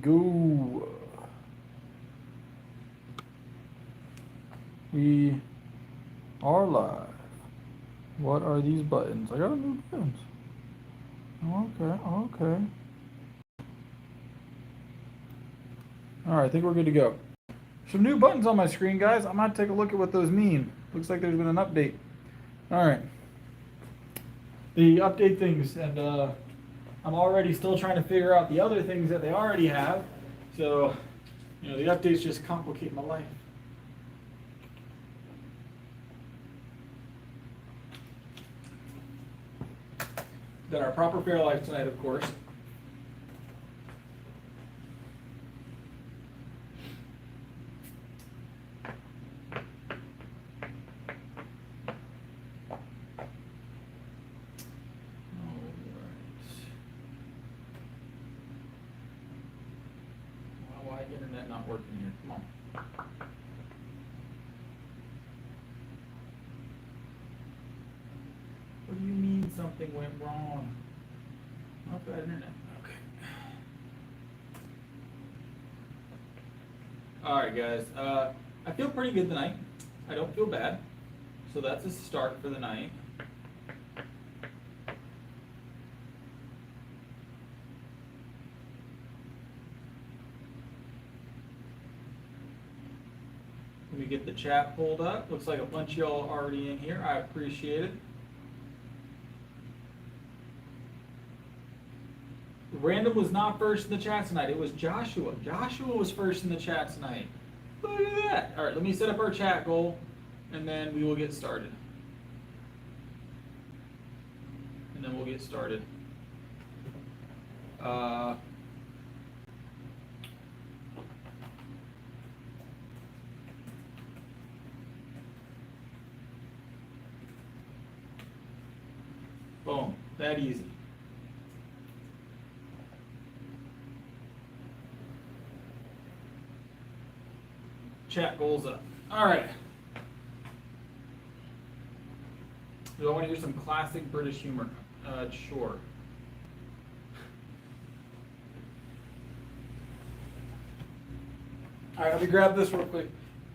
go. We are live. What are these buttons? I got new buttons. Okay. Alright, I think we're good to go. Some new buttons on my screen, guys. I'm going to take a look at what those mean. Looks like there's been an update. Alright. The update things, and I'm already still trying to figure out the other things that they already have. So, the updates just complicate my life. Got our proper Fairlife tonight, of course. Why internet not working here? Come on. What do you mean something went wrong? Not bad internet. Okay. Alright guys, I feel pretty good tonight. I don't feel bad. So that's a start for the night. Let me get the chat pulled up. Looks like a bunch of y'all are already in here. I appreciate it. Random was not first in the chat tonight. It was Joshua. Joshua was first in the chat tonight. Look at that. All right, let me set up our chat goal, and then we will get started. Boom. That easy. Chat goals up. All right. Do I want to hear some classic British humor? Sure. All right, let me grab this real quick,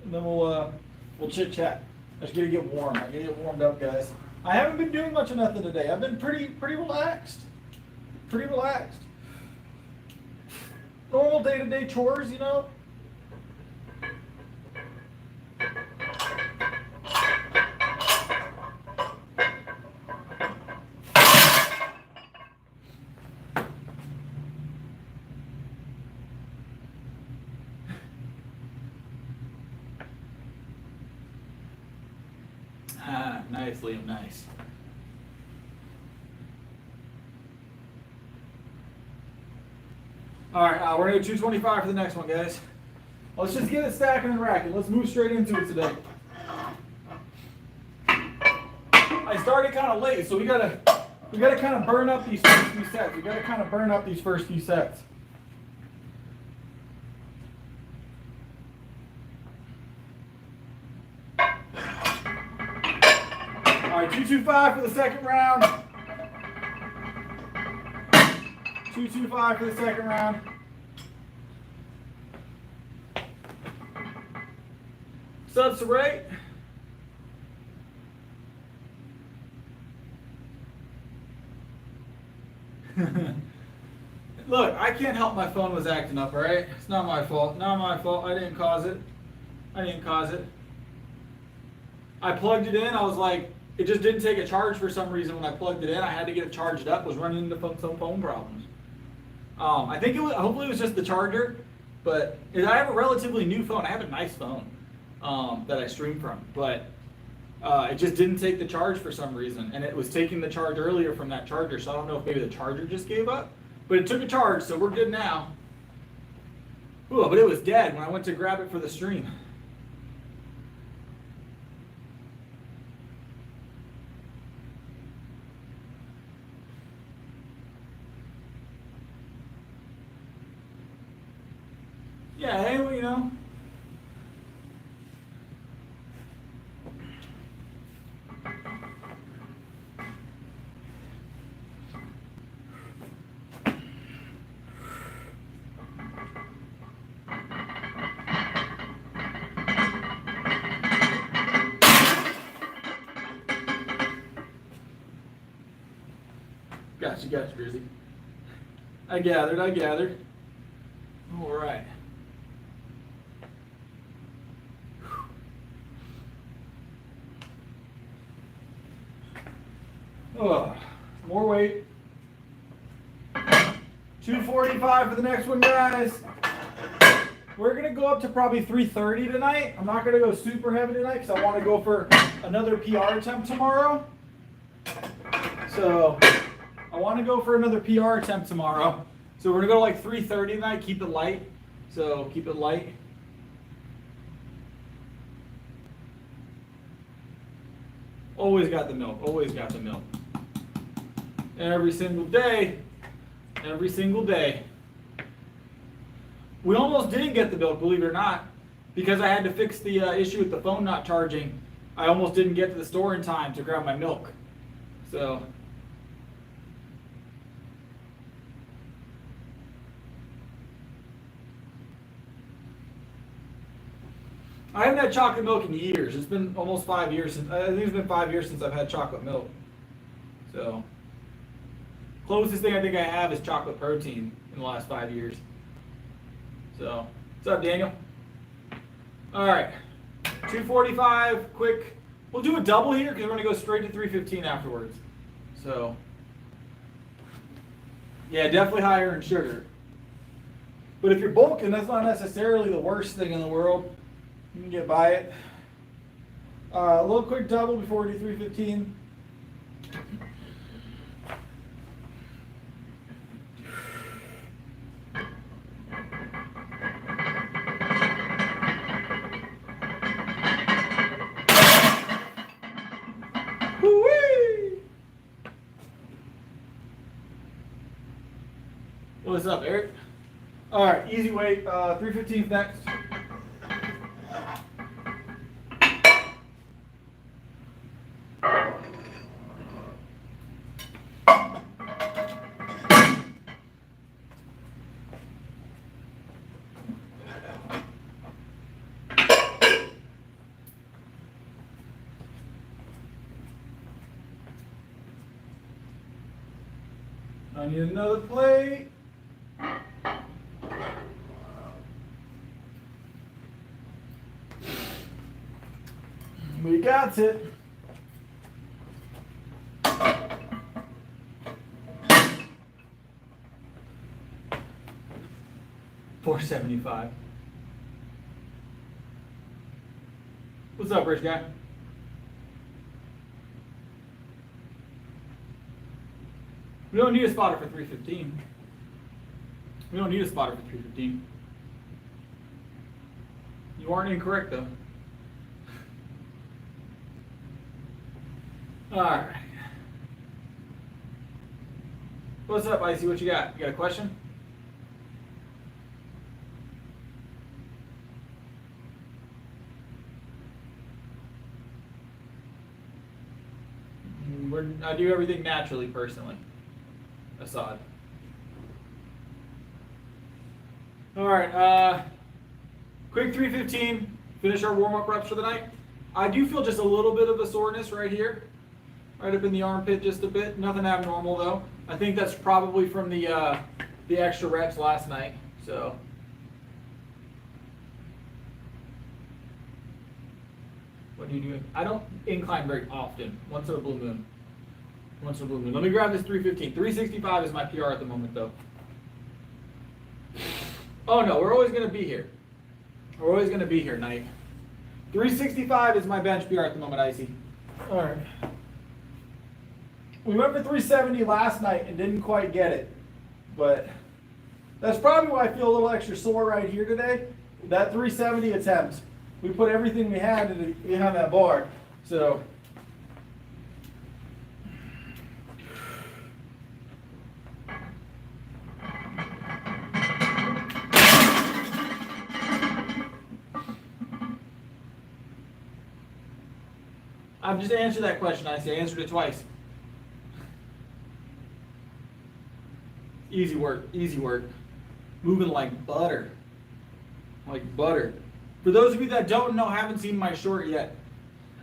and then we'll chit chat. I just gotta get warm. I gotta get warmed up, guys. I haven't been doing much of nothing today. I've been pretty relaxed. Pretty relaxed. Normal day-to-day chores, Nice, Liam, nice. All right, we're gonna do 225 for the next one, guys. Let's just get it stacking and racking. Let's move straight into it today. I started kind of late, so we gotta kind of burn up these first few sets. All right, 225 for the second round. 225 for the second round. What's up, Saray? Look, I can't help my phone was acting up, all right? It's not my fault. Not my fault. I didn't cause it. I plugged it in. I was like, it just didn't take a charge for some reason when I plugged it in. I had to get it charged up. Was running into some phone problems. I think hopefully it was just the charger, but I have a relatively new phone. I have a nice phone that I stream from, but it just didn't take the charge for some reason, and it was taking the charge earlier from that charger, so I don't know if maybe the charger just gave up, but it took a charge, so we're good now. Ooh, but it was dead when I went to grab it for the stream. Yeah, hey, you, Drizzy. I gathered. All right. Oh, more weight. 245 for the next one, guys. We're going to go up to probably 330 tonight. I'm not going to go super heavy tonight because I want to go for another PR attempt tomorrow. So I want to go for another PR attempt tomorrow. So we're going to go to like 330 tonight. Keep it light. So keep it light. Always got the milk. Always got the milk. Every single day. Every single day. We almost didn't get the milk, believe it or not, because I had to fix the issue with the phone not charging. I almost didn't get to the store in time to grab my milk. So I haven't had chocolate milk in years. It's been almost 5 years since I think it's been 5 years since I've had chocolate milk. So closest thing I think I have is chocolate protein in the last 5 years. So, what's up, Daniel? All right, 245, quick. We'll do a double here because we're going to go straight to 315 afterwards. So, yeah, definitely higher in sugar. But if you're bulking, that's not necessarily the worst thing in the world. You can get by it. A little quick double before we do 315. What's up, Eric? All right, easy weight, 315 next. I need another plate. We got it. $475. What's up, rich guy? We don't need a spotter for 315. We don't need a spotter for 315. You aren't incorrect though. Alright. What's up, Icy? What you got? You got a question? I do everything naturally, personally. Assad. Alright, quick 315. Finish our warm-up reps for the night. I do feel just a little bit of a soreness right here. Right up in the armpit just a bit. Nothing abnormal though. I think that's probably from the extra reps last night. So what are you doing? I don't incline very often. Once in a blue moon. Once in a blue moon. Let me grab this 315. 365 is my PR at the moment though. Oh no, we're always gonna be here. We're always gonna be here, Knight. 365 is my bench PR at the moment, Icy. Alright. We went for 370 last night and didn't quite get it. But that's probably why I feel a little extra sore right here today. That 370 attempt. We put everything we had behind that bar. So I've just answered that question, I answered it twice. Easy work, easy work. Moving like butter. Like butter. For those of you that don't know, haven't seen my short yet,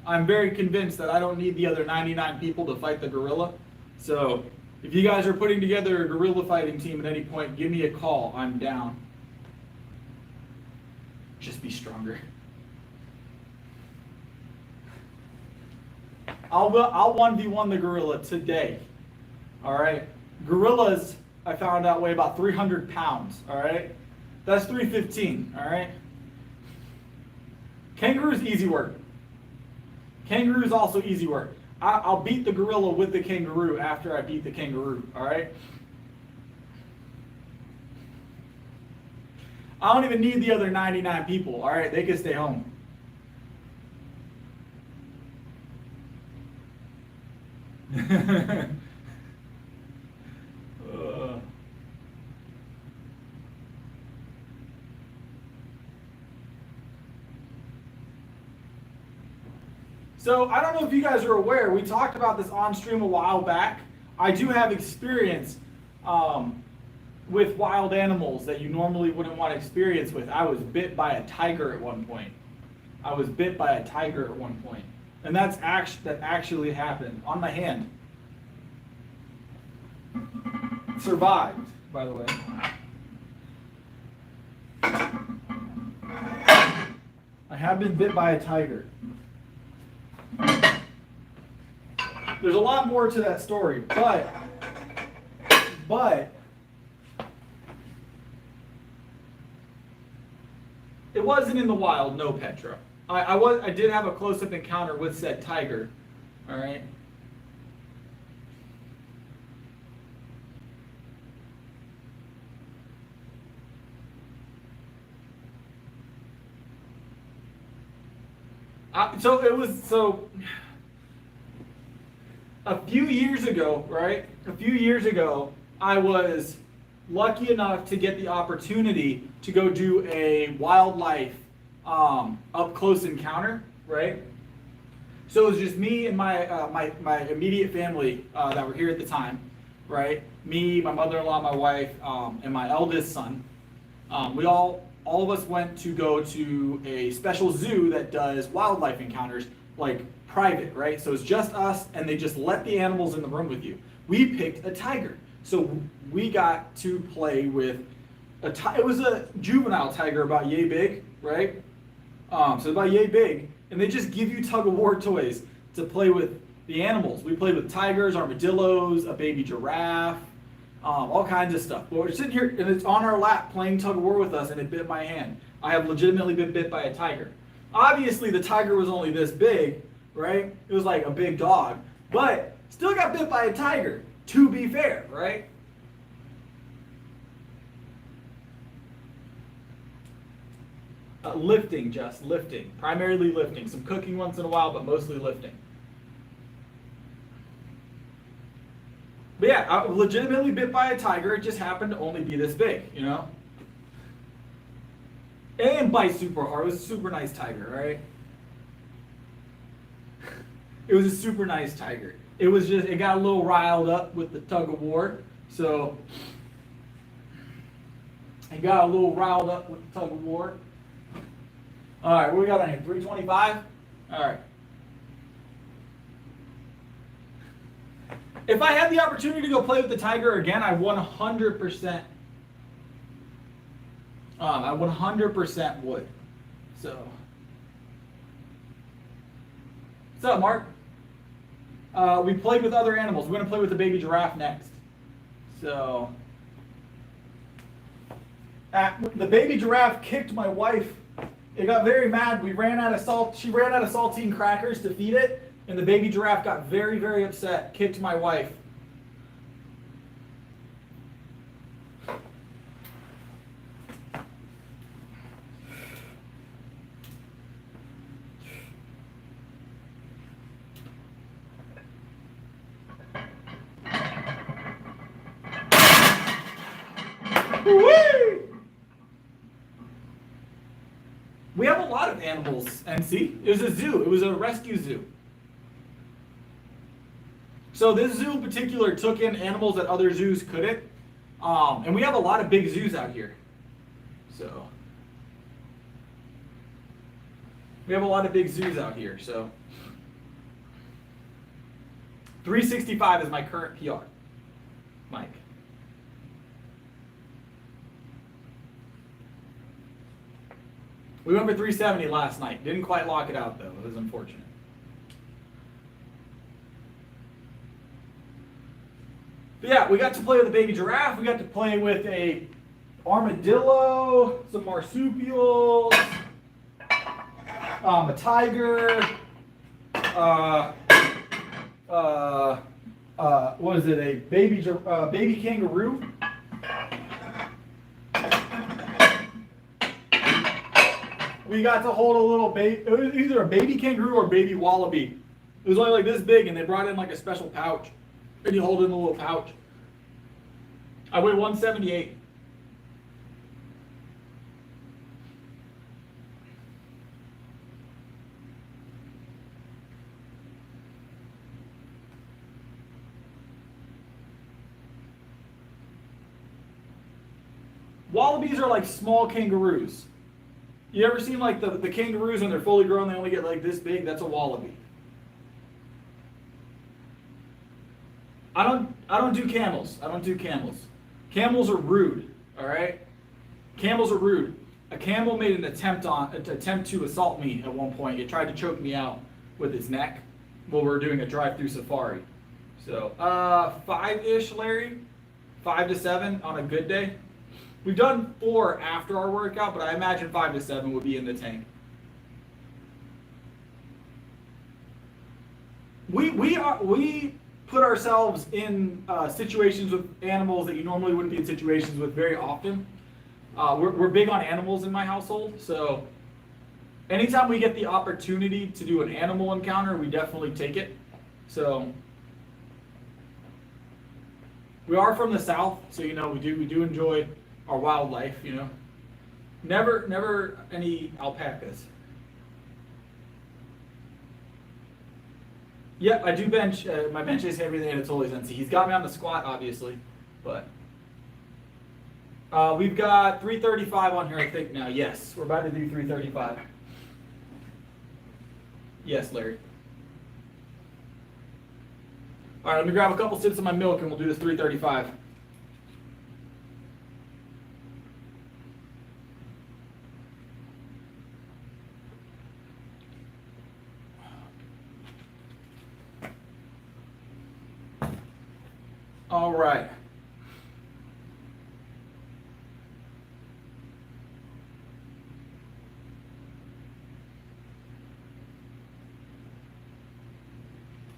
I'm very convinced that I don't need the other 99 people to fight the gorilla. So If you guys are putting together a gorilla fighting team at any point, give me a call. I'm down. Just be stronger. I'll 1v1 the gorilla today. All right. Gorillas, I found out, weigh about 300 pounds. All right. That's 315. All right. Kangaroo's easy work. Kangaroo's also easy work. I'll beat the gorilla with the kangaroo after I beat the kangaroo. All right. I don't even need the other 99 people. All right. They can stay home. So I don't know if you guys are aware, we talked about this on stream a while back. I do have experience with wild animals that you normally wouldn't want to experience with. I was bit by a tiger at one point. And that actually happened on my hand. Survived, by the way. I have been bit by a tiger. There's a lot more to that story, but it wasn't in the wild, no, Petra. I did have a close-up encounter with said tiger. All right. So a few years ago, right? I was lucky enough to get the opportunity to go do a wildlife up close encounter, right? So it was just me and my immediate family that were here at the time, right? Me, my mother-in-law, my wife, and my eldest son. We all of us went to go to a special zoo that does wildlife encounters, like private, right? So it's just us, and they just let the animals in the room with you. We picked a tiger. So we got to play with it was a juvenile tiger about yay big, right? So about yay big, and they just give you tug-of-war toys to play with the animals. We played with tigers, armadillos, a baby giraffe, all kinds of stuff. But we're sitting here, and it's on our lap playing tug-of-war with us, and it bit my hand. I have legitimately been bit by a tiger. Obviously, the tiger was only this big, right? It was like a big dog, but still got bit by a tiger, to be fair, right? Lifting, just lifting. Primarily lifting. Some cooking once in a while, but mostly lifting. But yeah, I was legitimately bit by a tiger. It just happened to only be this big, you know? And bite super hard. It was a super nice tiger, right? It was a super nice tiger. It was just, it got a little riled up with the tug of war. So, it got a little riled up with the tug of war. All right, what we got on here? 325? All right. If I had the opportunity to go play with the tiger again, I 100%. I 100% would. So, what's up, Mark? We played with other animals. We're gonna play with the baby giraffe next. So, the baby giraffe kicked my wife. It got very mad. We ran out of salt. She ran out of saltine crackers to feed it, and the baby giraffe got very, very upset. Kicked my wife. Whee! We have a lot of animals, and see, it was a zoo. It was a rescue zoo. So this zoo in particular took in animals that other zoos couldn't. And we have a lot of big zoos out here. So we have a lot of big zoos out here. So 365 is my current PR. Mike. We went for 370 last night. Didn't quite lock it out though. It was unfortunate. But yeah, we got to play with a baby giraffe. We got to play with a armadillo, some marsupials, a tiger, what is it? A baby kangaroo. We got to hold a little baby. It was either a baby kangaroo or baby wallaby. It was only like this big, and they brought in like a special pouch, and you hold it in a little pouch. I weigh 178. Wallabies are like small kangaroos. You ever seen like the kangaroos when they're fully grown, they only get like this big? That's a wallaby. I don't do camels. I don't do camels. Camels are rude, all right? Camels are rude. A camel made an attempt to assault me at one point. It tried to choke me out with its neck while we were doing a drive-through safari. So, 5-ish, Larry, 5 to 7 on a good day. We've done 4 after our workout, but I imagine 5 to 7 would be in the tank. We put ourselves in situations with animals that you normally wouldn't be in situations with very often. We're big on animals in my household, so anytime we get the opportunity to do an animal encounter, we definitely take it. So we are from the South, so we do enjoy our wildlife, Never any alpacas. Yep, I do bench. My bench is everything, and it's always NC. He's got me on the squat, obviously, but we've got 335 on here, I think now. Yes, we're about to do 335. Yes, Larry. All right, let me grab a couple sips of my milk, and we'll do this 335. All right.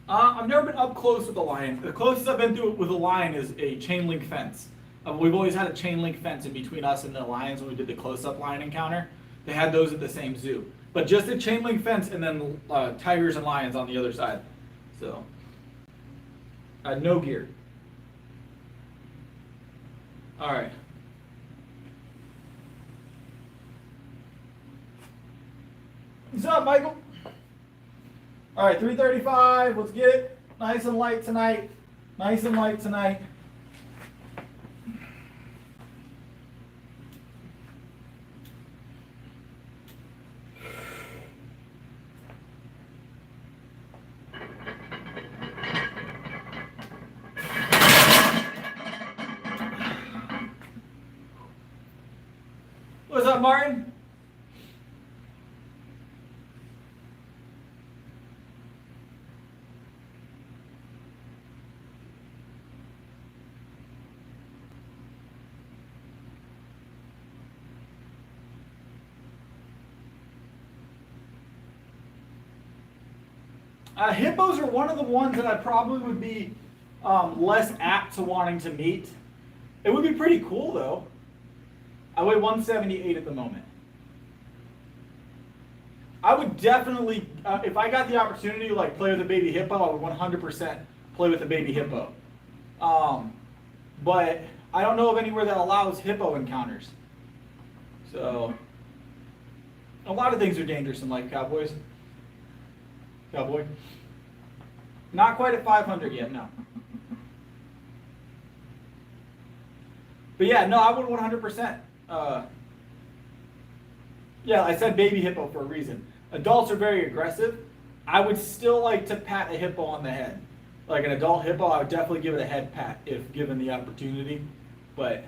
I've never been up close with a lion. The closest I've been to with a lion is a chain link fence. We've always had a chain link fence in between us and the lions when we did the close-up lion encounter. They had those at the same zoo. But just a chain link fence and then tigers and lions on the other side. So, no gear. All right. What's up, Michael? All right, 335. Let's get it. Nice and light tonight. Nice and light tonight. What's up, Martin? Hippos are one of the ones that I probably would be less apt to wanting to meet. It would be pretty cool, though. I weigh 178 at the moment. I would definitely, if I got the opportunity to play with a baby hippo, I would 100% play with a baby hippo. But I don't know of anywhere that allows hippo encounters. So, a lot of things are dangerous in life, cowboy. Not quite at 500 yet, no. But yeah, no, I would 100%. Yeah, I said baby hippo for a reason. Adults are very aggressive. I would still like to pat a hippo on the head. like an adult hippo, I would definitely give it a head pat if given the opportunity. But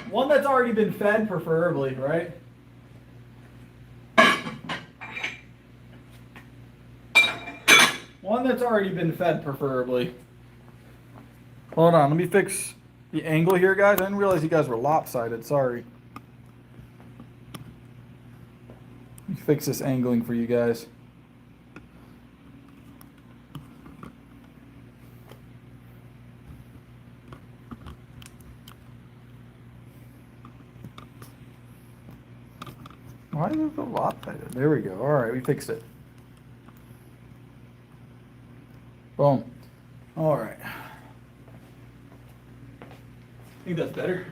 one that's already been fed, preferably, right? One that's already been fed, preferably. Hold on, let me fix the angle here, guys. I didn't realize you guys were lopsided. Sorry. Let me fix this angling for you guys. Why is it so lopsided? There we go. All right, we fixed it. Boom. All right. I think that's better.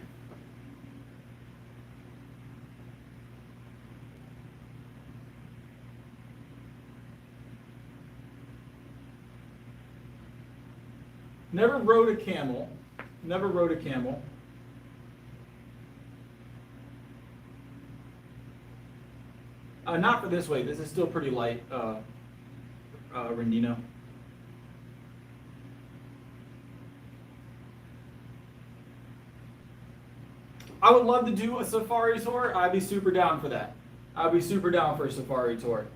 Never rode a camel. Never rode a camel. Not for this weight. This is still pretty light, Rendino. I would love to do a safari tour. I'd be super down for that. I'd be super down for a safari tour.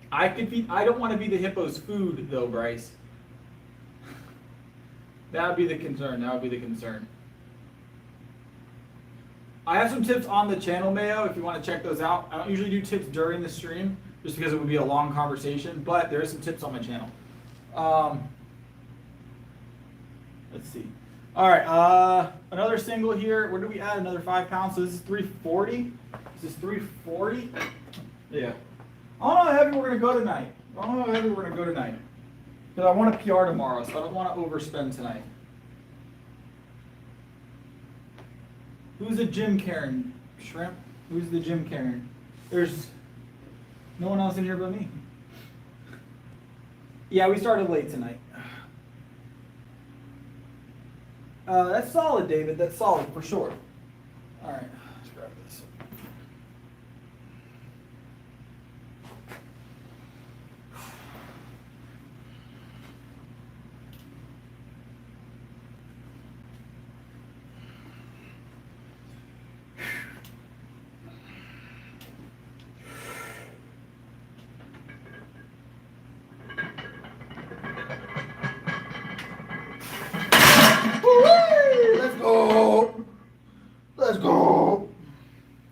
I don't want to be the hippo's food though, Bryce. That would be the concern. That would be the concern. I have some tips on the channel, Mayo, if you want to check those out. I don't usually do tips during the stream, just because it would be a long conversation, but there are some tips on my channel. Let's see. All right, another single here. Where do we add another 5 pounds? So this is 340. This is 340. Yeah. I don't know how heavy we're going to go tonight. Because I want a PR tomorrow, so I don't want to overspend tonight. Who's the gym Karen? Shrimp? Who's the gym Karen? There's no one else in here but me. Yeah, we started late tonight. That's solid, David. That's solid for sure. All right, let's grab this. Let's go. Let's go.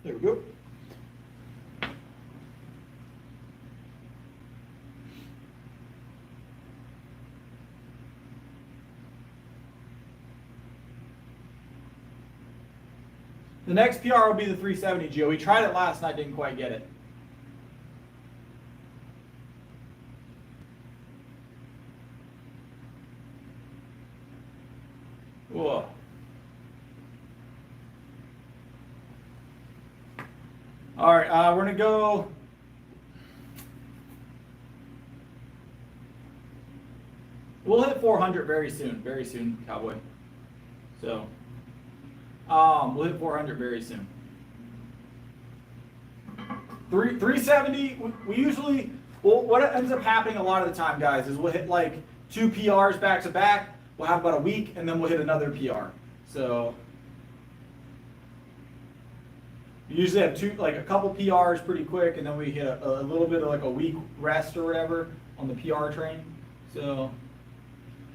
There we go. The next PR will be the 370, Gio. We tried it last night, didn't quite get it. Whoa. All right, we're gonna go. We'll hit 400 very soon, Cowboy. So, we'll hit 400 very soon. 370. We usually, well, what ends up happening a lot of the time, guys, is we'll hit like 2 PRs back to back. We'll have about a week, and then we'll hit another PR. So we usually have a couple PRs pretty quick, and then we hit a little bit of like a week rest or whatever on the PR train. So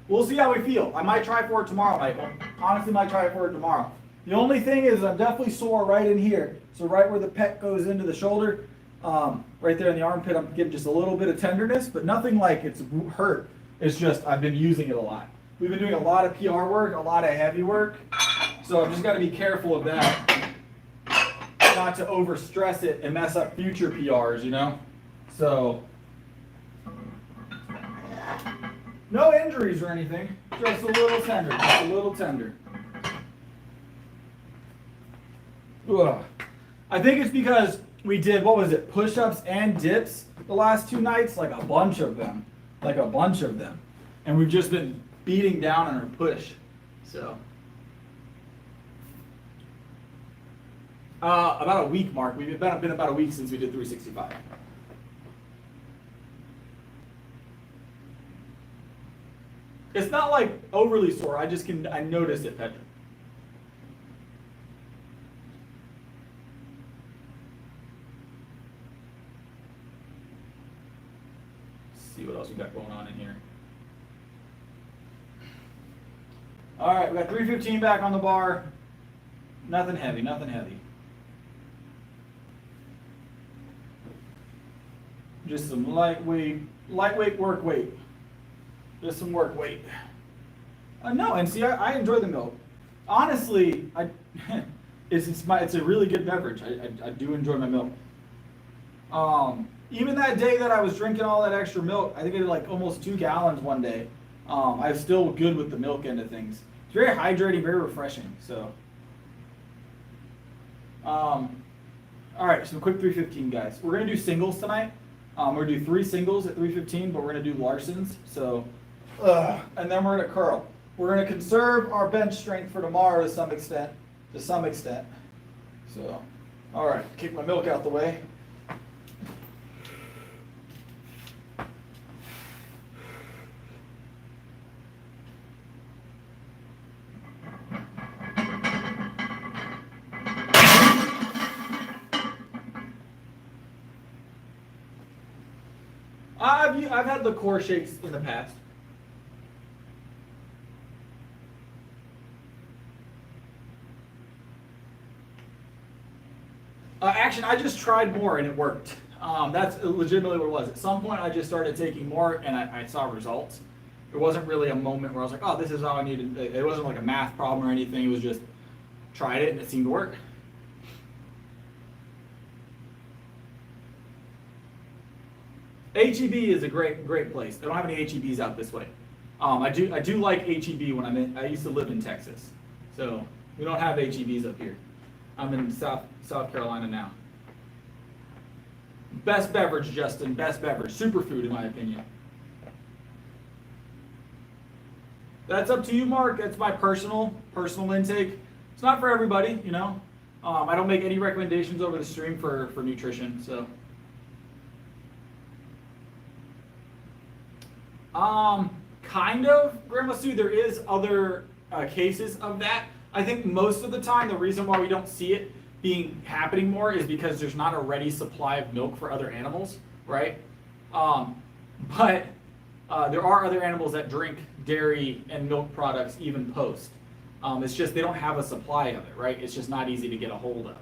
we'll see how we feel. I might try for it tomorrow, Michael. Honestly, might try for it tomorrow. The only thing is I'm definitely sore right in here. So right where the pec goes into the shoulder, right there in the armpit, I'm getting just a little bit of tenderness, but nothing like it's hurt. It's just I've been using it a lot. We've been doing a lot of PR work, a lot of heavy work, so I've just got to be careful of that, not to overstress it and mess up future PRs, you know? So, no injuries or anything, just a little tender, Ugh. I think it's because we did, what was it, push-ups and dips the last 2 nights, like a bunch of them, and we've just been beating down on our push, so. About a week, Mark. We've been about a week since we did 365. It's not like overly sore. I notice it, Petra. Let's see what else we got going on in here. All right, we got 315 back on the bar. Nothing heavy, nothing heavy. Just some lightweight work weight. Just some work weight. No, and see, I enjoy the milk. Honestly, it's a really good beverage. I do enjoy my milk. Even that day that I was drinking all that extra milk, I think I did like almost 2 gallons one day. I'm still good with the milk end of things. It's very hydrating, very refreshing. So, all right, so quick 315, guys. We're gonna do singles tonight. We're gonna do 3 singles at 315, but we're gonna do Larsons. So, and then we're gonna curl. We're gonna conserve our bench strength for tomorrow to some extent. So, all right, kick my milk out the way. I've had the core shakes in the past. Actually, I just tried more and it worked. That's legitimately what it was. At some point, I just started taking more and I saw results. It wasn't really a moment where I was like, oh, this is all I needed. It wasn't like a math problem or anything. It was just tried it and it seemed to work. HEB is a great place. They don't have any HEBs out this way. I do like HEB when I used to live in Texas. So we don't have HEBs up here. I'm in South Carolina now. Best beverage, Justin, best beverage. Superfood, in my opinion. That's up to you, Mark. That's my personal intake. It's not for everybody, you know. I don't make any recommendations over the stream for nutrition, so. Kind of, Grandma Sue, there is other cases of that. I think most of the time, the reason why we don't see it happening more is because there's not a ready supply of milk for other animals, right? But there are other animals that drink dairy and milk products even post. It's just they don't have a supply of it, right? It's just not easy to get a hold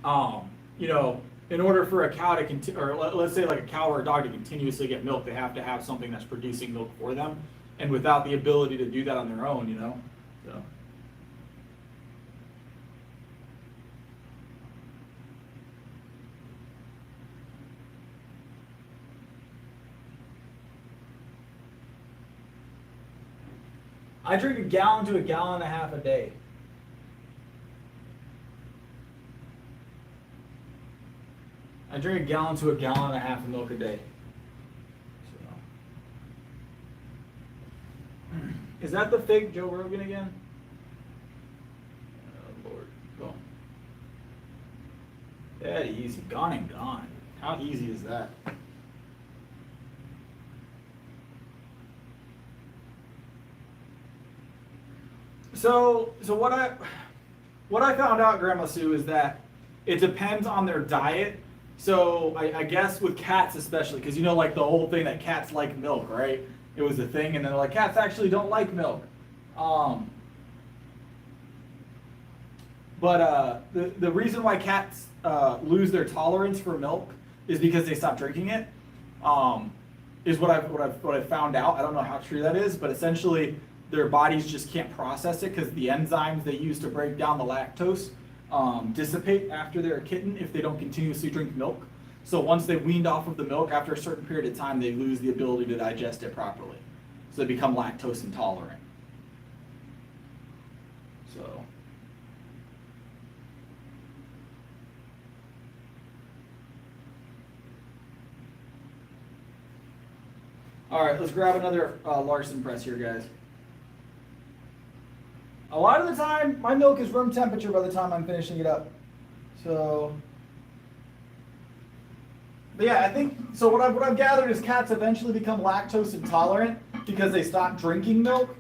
of. You know, in order for a cow to or let's say like a cow or a dog to continuously get milk, they have to have something that's producing milk for them, and without the ability to do that on their own, you know. So. I drink 1 gallon to 1.5 gallons a day. I drink 1 gallon to 1.5 gallons of milk a day. So. Is that the fake Joe Rogan again? Oh Lord, go. That easy, gone and gone. How easy is that? So what I found out, Grandma Sue, is that it depends on their diet. So I guess with cats especially, because you know, like the whole thing that cats like milk, right? It was a thing, and they're like, cats actually don't like milk. But the reason why cats lose their tolerance for milk is because they stop drinking it. Is what I've found out. I don't know how true that is, but essentially their bodies just can't process it because the enzymes they use to break down the lactose dissipate after they're a kitten if they don't continuously drink milk. So once they've weaned off of the milk, after a certain period of time, they lose the ability to digest it properly. So they become lactose intolerant. So. All right, let's grab another Larson press here, guys. A lot of the time, my milk is room temperature by the time I'm finishing it up. So, but yeah, I think, so what I've gathered is cats eventually become lactose intolerant because they stop drinking milk.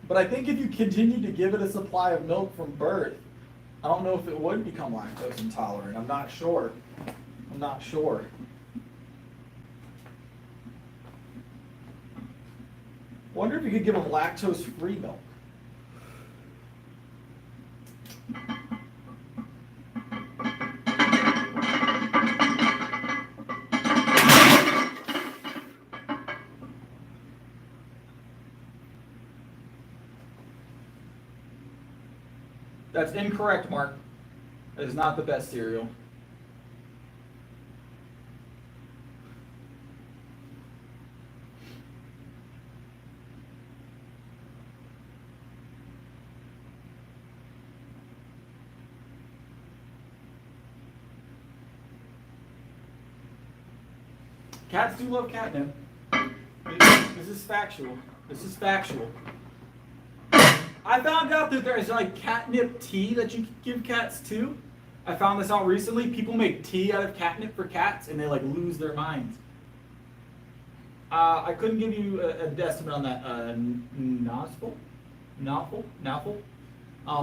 But I think if you continue to give it a supply of milk from birth, I don't know if it would become lactose intolerant. I'm not sure. I'm not sure. Wonder if you could give them lactose-free milk. That's incorrect, Mark. That is not the best cereal. Cats do love catnip. This is factual. This is factual. I found out that there's like catnip tea that you can give cats too. I found this out recently. People make tea out of catnip for cats and they like lose their minds. I couldn't give you an estimate on that. Naffle?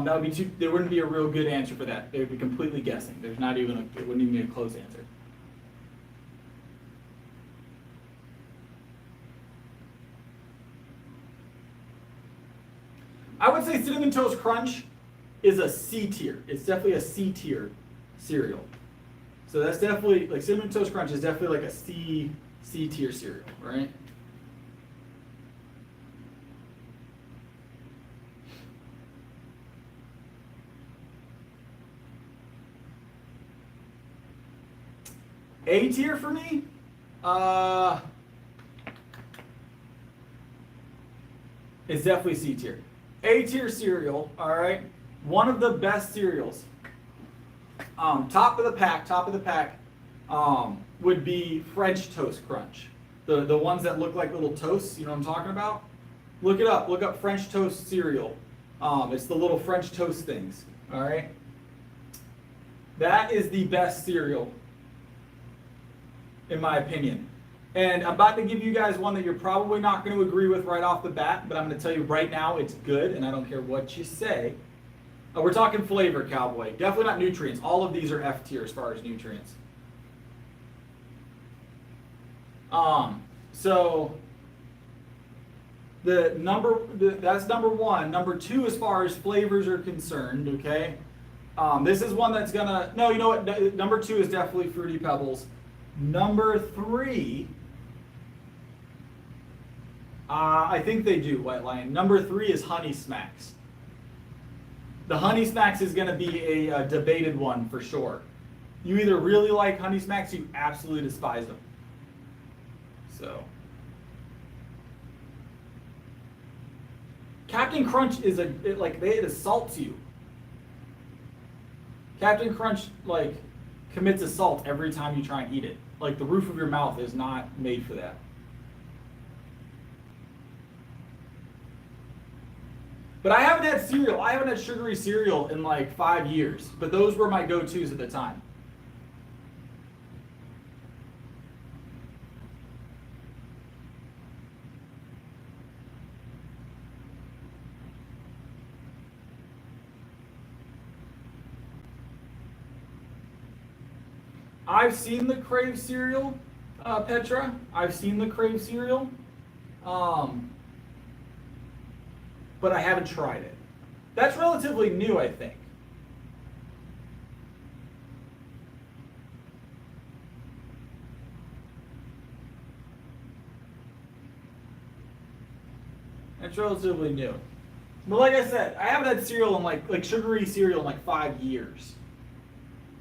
That would be too, there wouldn't be a real good answer for that. They would be completely guessing. There's not even it wouldn't even be a close answer. I would say Cinnamon Toast Crunch is a C tier. It's definitely a C tier cereal. So that's definitely, like Cinnamon Toast Crunch is definitely like a C tier cereal, right? A tier for me? It's definitely C tier. A tier cereal, all right? One of the best cereals. Top of the pack, would be French Toast Crunch. The ones that look like little toasts, you know what I'm talking about? Look it up, look up French Toast cereal. It's the little French toast things, all right? That is the best cereal, in my opinion. And I'm about to give you guys one that you're probably not going to agree with right off the bat, but I'm going to tell you right now it's good, and I don't care what you say. We're talking flavor, Cowboy. Definitely not nutrients. All of these are F tier as far as nutrients. So that's number one. Number two, as far as flavors are concerned, okay? This is one that's gonna, no, you know what? Number two is definitely Fruity Pebbles. Number three, I think they do, White Lion. Number three is Honey Smacks. The Honey Smacks is going to be a debated one for sure. You either really like Honey Smacks, or you absolutely despise them. So, Captain Crunch is it assaults you. Captain Crunch commits assault every time you try and eat it. Like the roof of your mouth is not made for that. But I haven't had cereal. I haven't had sugary cereal in like 5 years. But those were my go-tos at the time. I've seen the Crave cereal, Petra. I've seen the Crave cereal. But I haven't tried it. That's relatively new, I think. It's relatively new. But like I said, I haven't had cereal in like sugary cereal in like 5 years.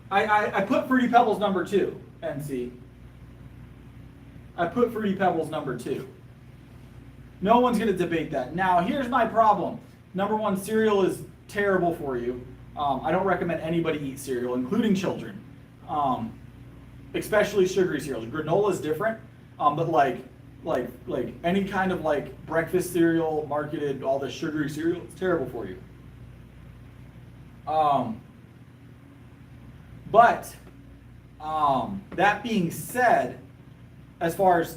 I put Fruity Pebbles number 2, NC. I put Fruity Pebbles number 2. No one's going to debate that. Now, here's my problem. Number one, cereal is terrible for you. I don't recommend anybody eat cereal, including children. Especially sugary cereals. Granola is different, but like like any kind of like breakfast cereal marketed, all this sugary cereal, it's terrible for you. But that being said, as far as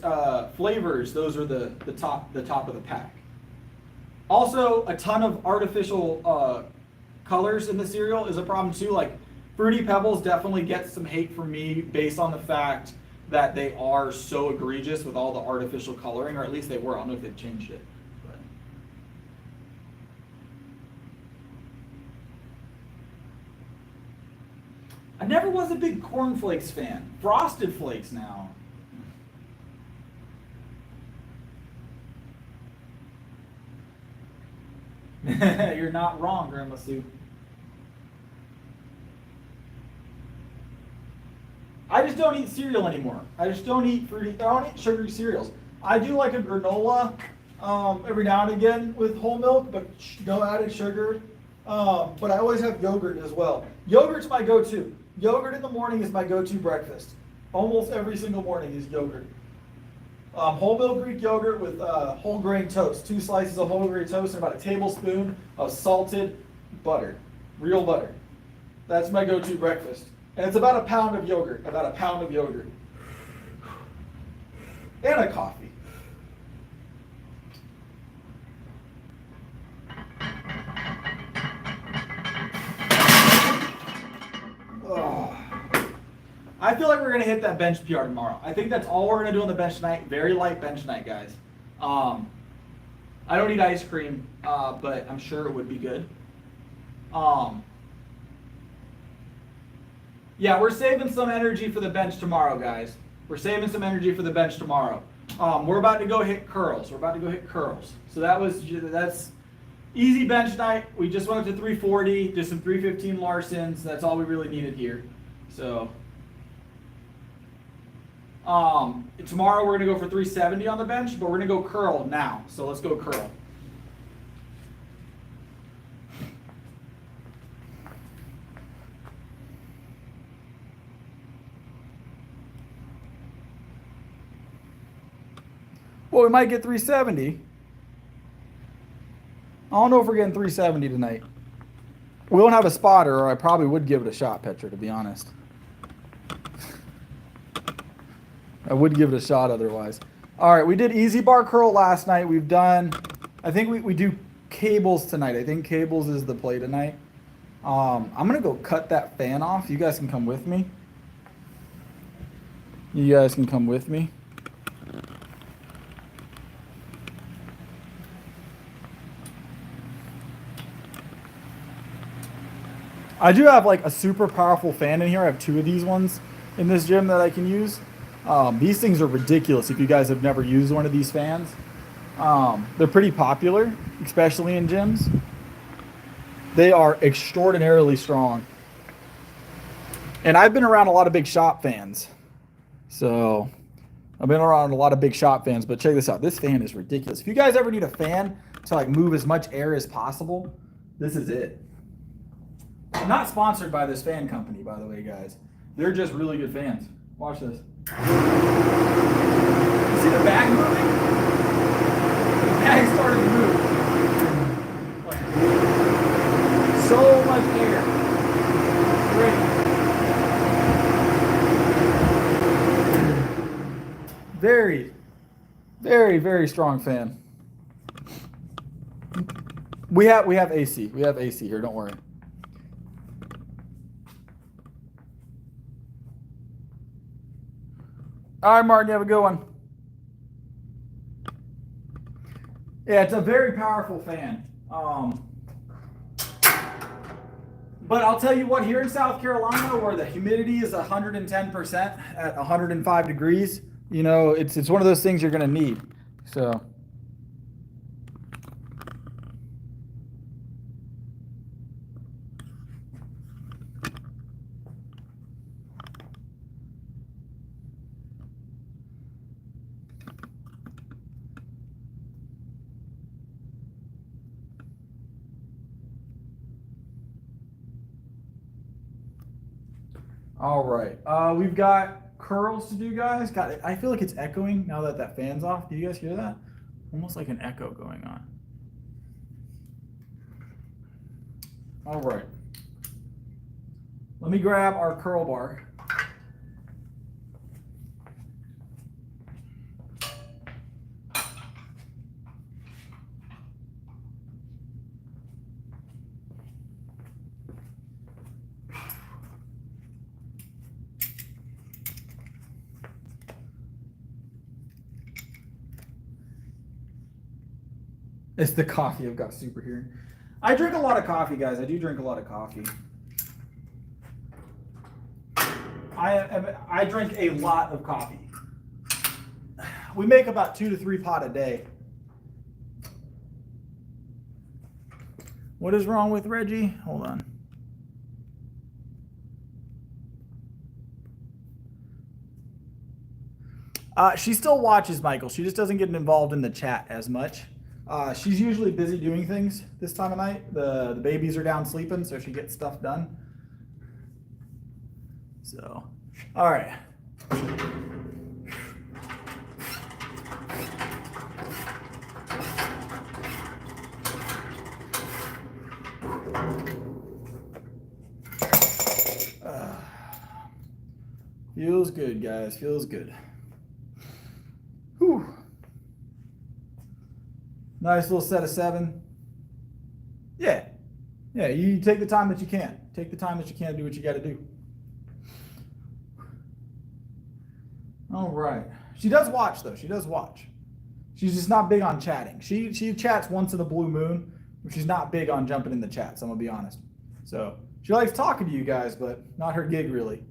flavors, those are the top of the pack. Also, a ton of artificial colors in the cereal is a problem too. Like Fruity Pebbles definitely gets some hate from me based on the fact that they are so egregious with all the artificial coloring, or at least they were. I don't know if they've changed it. But. I never was a big Corn Flakes fan. Frosted Flakes now. You're not wrong, Grandma Sue. I just don't eat cereal anymore. I just don't eat fruity. I don't eat sugary cereals. I do like a granola every now and again with whole milk, but no added sugar. But I always have yogurt as well. Yogurt's my go-to. Yogurt in the morning is my go-to breakfast. Almost every single morning is yogurt. Whole milk Greek yogurt with whole grain toast. 2 slices of whole grain toast and about a tablespoon of salted butter. Real butter. That's my go-to breakfast. And it's about a pound of yogurt. And a coffee. Oh. I feel like we're going to hit that bench PR tomorrow. I think that's all we're going to do on the bench tonight. Very light bench night, guys. I don't eat ice cream, but I'm sure it would be good. Yeah, we're saving some energy for the bench tomorrow, guys. We're saving some energy for the bench tomorrow. We're about to go hit curls. So that's easy bench night. We just went up to 340, did some 315 Larsons. That's all we really needed here. So tomorrow we're gonna go for 370 on the bench, but we're gonna go curl now. So let's go curl. Well, we might get 370. I don't know if we're getting 370 tonight. We don't have a spotter, or I probably would give it a shot, Petra, to be honest. I would give it a shot otherwise. All right, we did easy bar curl last night. We've done, I think we do cables tonight. I think cables is the play tonight. I'm going to go cut that fan off. You guys can come with me. I do have like a super powerful fan in here. I have 2 of these ones in this gym that I can use. These things are ridiculous if you guys have never used one of these fans. They're pretty popular, especially in gyms. They are extraordinarily strong. And I've been around a lot of big shop fans. So I've been around a lot of big shop fans, but check this out. This fan is ridiculous. If you guys ever need a fan to like move as much air as possible, this is it. I'm not sponsored by this fan company, by the way, guys. They're just really good fans. Watch this. You see the bag moving? The bag started to move. Like, so much air. Great. Very, very, very strong fan. We have AC. We have AC here. Don't worry. All right, Martin, you have a good one. Yeah, it's a very powerful fan. But I'll tell you what, here in South Carolina, where the humidity is 110% at 105 degrees, you know, it's one of those things you're going to need. So. All right, we've got curls to do, guys. Got it. I feel like it's echoing now that that fan's off. Do you guys hear that? Almost like an echo going on. All right. Let me grab our curl bar. It's the coffee. I've got super hearing. I drink a lot of coffee, guys. I do drink a lot of coffee. I drink a lot of coffee. We make about 2 to 3 pot a day. What is wrong with Reggie? Hold on. She still watches, Michael. She just doesn't get involved in the chat as much. She's usually busy doing things this time of night. The babies are down sleeping, so she gets stuff done. So, all right. Feels good, guys. Feels good. Whew. Nice little set of 7. Yeah. Yeah, you take the time that you can. Take the time that you can to do what you got to do. All right. She does watch, though. She does watch. She's just not big on chatting. She chats once in a blue moon, but she's not big on jumping in the chats, I'm going to be honest. So she likes talking to you guys, but not her gig, really.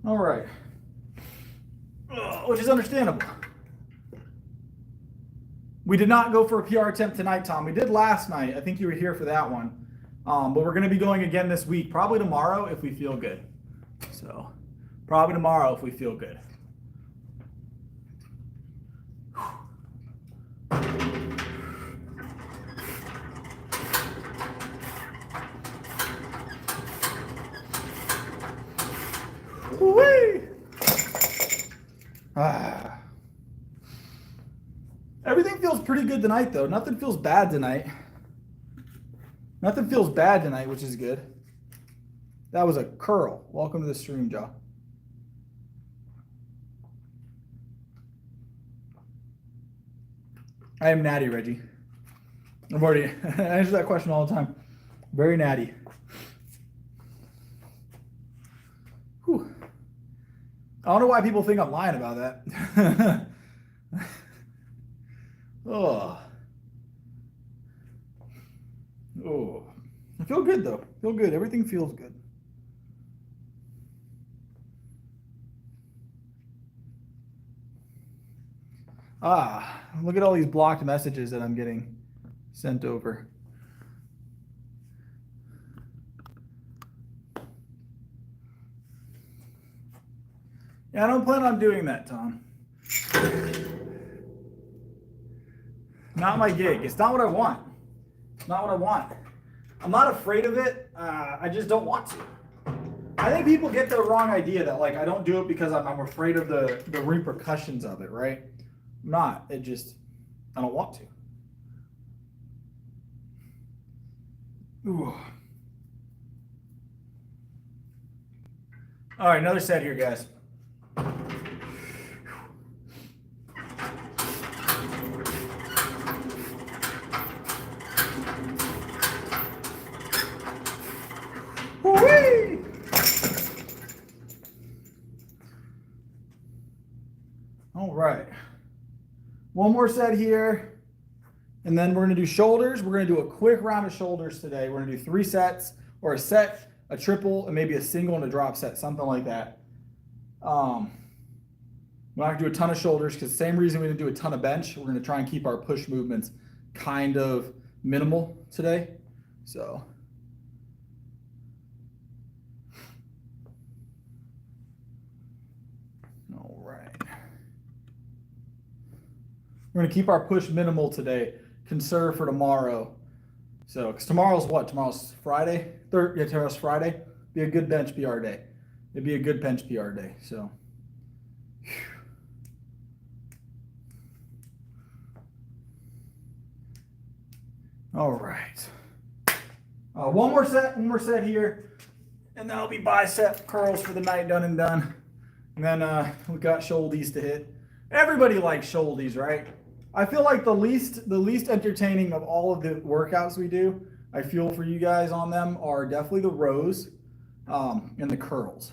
All right. Which is understandable. We did not go for a PR attempt tonight, Tom. We did last night. I think you were here for that one. But we're going to be going again this week, probably tomorrow if we feel good. So, probably tomorrow if we feel good. Woo-wee! Everything feels pretty good tonight, though. Nothing feels bad tonight. Nothing feels bad tonight, which is good. That was a curl. Welcome to the stream, Joe. I am natty, Reggie. I've already I answer that question all the time. Very natty. Whew. I don't know why people think I'm lying about that. Oh. Oh. I feel good, though. I feel good. Everything feels good. Look at all these blocked messages that I'm getting sent over. Yeah, I don't plan on doing that, Tom. Not my gig. It's not what I want. It's not what I want. I'm not afraid of it. I just don't want to. I think people get the wrong idea that like I don't do it because I'm afraid of the repercussions of it, right? I'm not. It just, I don't want to. Ooh. All right, another set here, guys. Whee! All right. One more set here, and then we're going to do shoulders. We're going to do a quick round of shoulders today. We're going to do 3 sets, or a set, a triple, and maybe a single and a drop set, something like that. We're not going to do a ton of shoulders because the same reason we didn't do a ton of bench. We're going to try and keep our push movements kind of minimal today. So. All right. We're going to keep our push minimal today, conserve for tomorrow. So, because tomorrow's what? Tomorrow's Friday? Yeah, tomorrow's Friday. Be a good bench PR day. It'd be a good bench PR day. So. All right. One more set here, and that'll be bicep curls for the night, done and done. And then we got shouldies to hit. Everybody likes shouldies, right? I feel like the least entertaining of all of the workouts we do, I feel for you guys on them, are definitely the rows and the curls.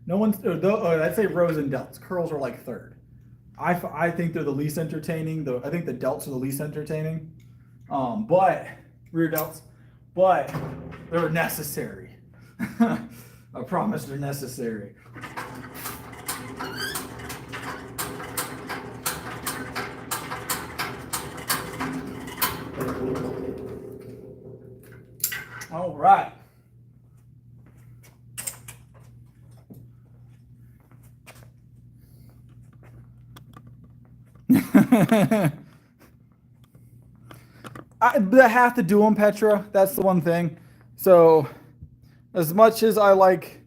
No one's, I'd say rows and delts. Curls are like third. I think they're the least entertaining. I think the delts are the least entertaining. But rear delts, but they're necessary. I promise they're necessary. All right. I have to do them, Petra. That's the one thing. So as much as I like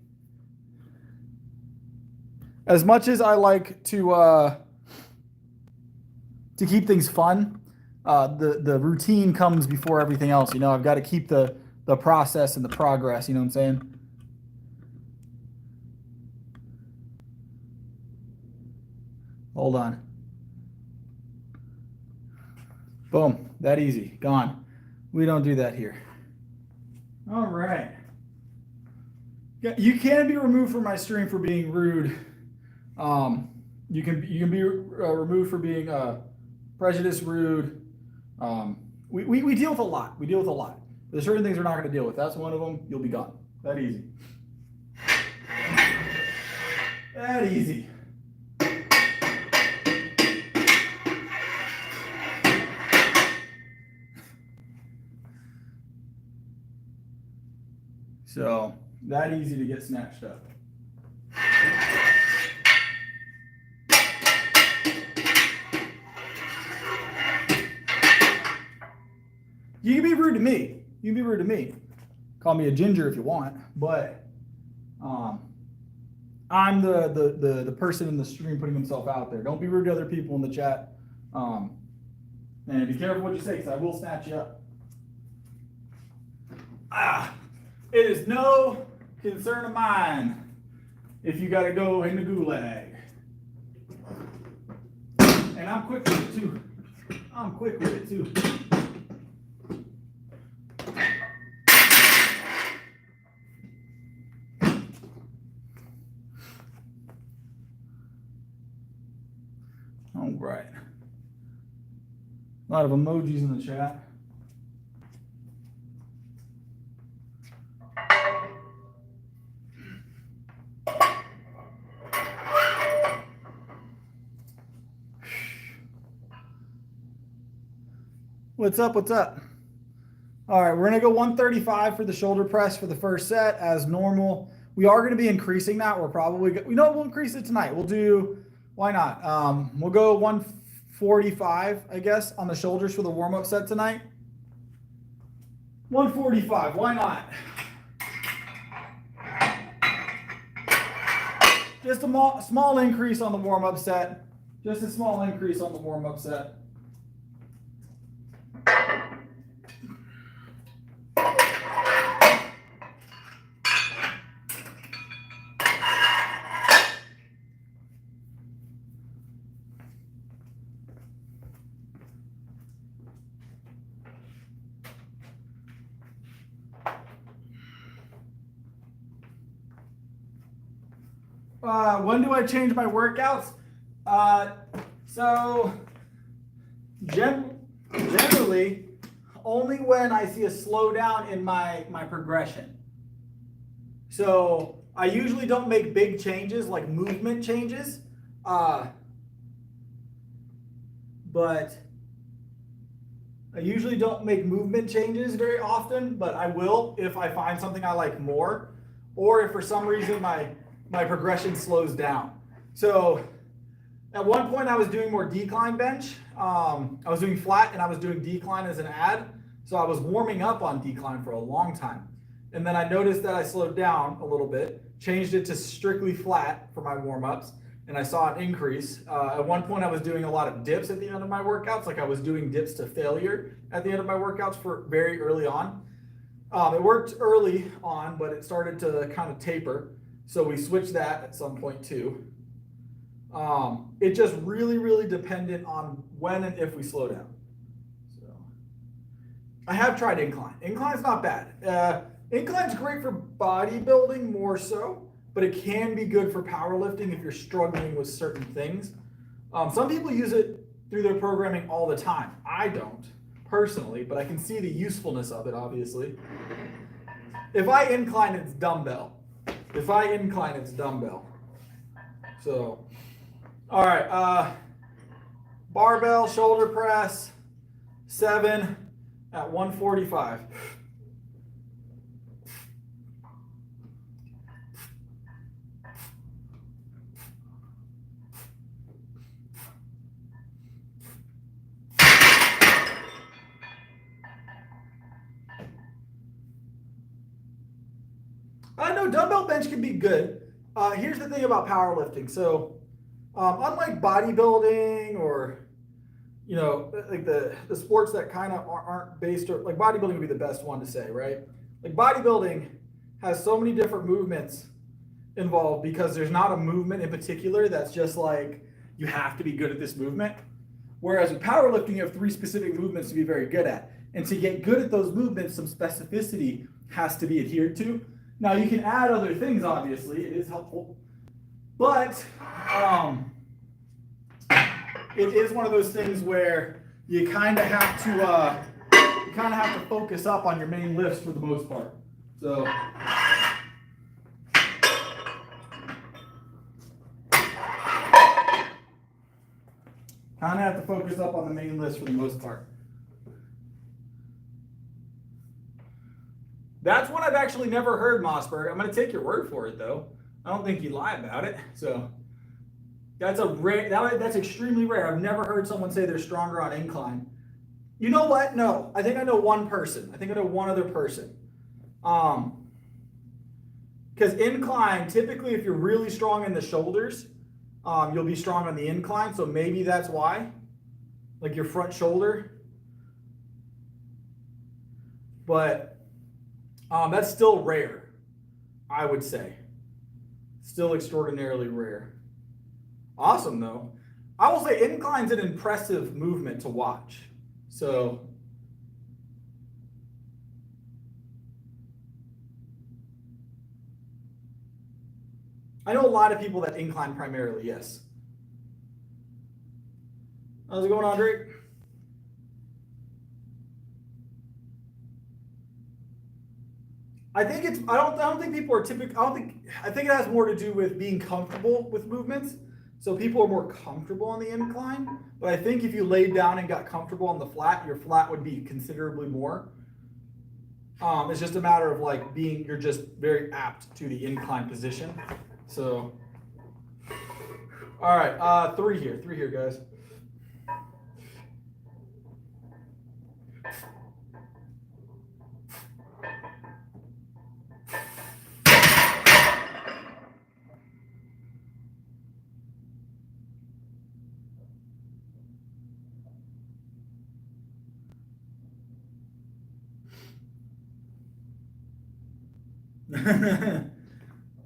to keep things fun, the routine comes before everything else. You know, I've got to keep the process and the progress. You know what I'm saying? Hold on. Boom. That easy. Gone. We don't do that here. All right. Yeah, you can be removed from my stream for being rude. You can be removed for being prejudiced, rude. We deal with a lot. We deal with a lot. There's certain things we're not going to deal with. That's one of them. You'll be gone. That easy. That easy. So that easy to get snatched up. You can be rude to me. You can be rude to me. Call me a ginger if you want, but I'm the person in the stream putting himself out there. Don't be rude to other people in the chat. And be careful what you say, because I will snatch you up. It is no concern of mine if you got to go in the gulag. And I'm quick with it too. I'm quick with it too. All right. A lot of emojis in the chat. What's up? What's up? All right, we're going to go 135 for the shoulder press for the first set as normal. We are going to be increasing that. We'll increase it tonight. We'll do, why not? We'll go 145, I guess, on the shoulders for the warm-up set tonight. 145, why not? Just a small increase on the warm-up set. Just a small increase on the warm-up set. When do I change my workouts? So generally, only when I see a slowdown in my progression. So I usually don't make big changes like movement changes, but I usually don't make movement changes very often, but I will if I find something I like more, or if for some reason my progression slows down. So at one point I was doing more decline bench. I was doing flat and I was doing decline as an ad. So I was warming up on decline for a long time. And then I noticed that I slowed down a little bit, changed it to strictly flat for my warm-ups, and I saw an increase. At one point I was doing a lot of dips at the end of my workouts, like I was doing dips to failure at the end of my workouts for very early on. It worked early on, but it started to kind of taper. So we switched that at some point too. It just really dependent on when and if we slow down. So I have tried incline. Incline's not bad. Incline's great for bodybuilding more so, but it can be good for powerlifting if you're struggling with certain things. Some people use it through their programming all the time. I don't personally, but I can see the usefulness of it, obviously. If I incline, it's dumbbell. If I incline, it's dumbbell. So, all right, barbell shoulder press, 7 at 145. I know dumbbell bench can be good. Here's the thing about powerlifting. So, unlike bodybuilding or, you know, like the sports that kind of aren't based, or like bodybuilding would be the best one to say, right? Like bodybuilding has so many different movements involved because there's not a movement in particular that's just like, you have to be good at this movement. Whereas with powerlifting, you have 3 specific movements to be very good at. And to get good at those movements, some specificity has to be adhered to. Now you can add other things, obviously, it is helpful, but it is one of those things where you kind of have to focus up on your main lifts for the most part. So kind of have to focus up on the main list for the most part. That's one I've actually never heard, Mossberg. I'm going to take your word for it, though. I don't think you lie about it. So that's that's extremely rare. I've never heard someone say they're stronger on incline. You know what? No, I think I know one person. I think I know one other person. Because incline, typically, if you're really strong in the shoulders, you'll be strong on the incline. So maybe that's why, like your front shoulder. But that's still rare, I would say. Still extraordinarily rare. Awesome, though. I will say incline's an impressive movement to watch. So I know a lot of people that incline primarily, yes. How's it going, Andre? I think I don't think people are typical. I think it has more to do with being comfortable with movements. So people are more comfortable on the incline. But I think if you laid down and got comfortable on the flat, your flat would be considerably more. It's just a matter of like you're just very apt to the incline position. So, all right, 3 here, guys.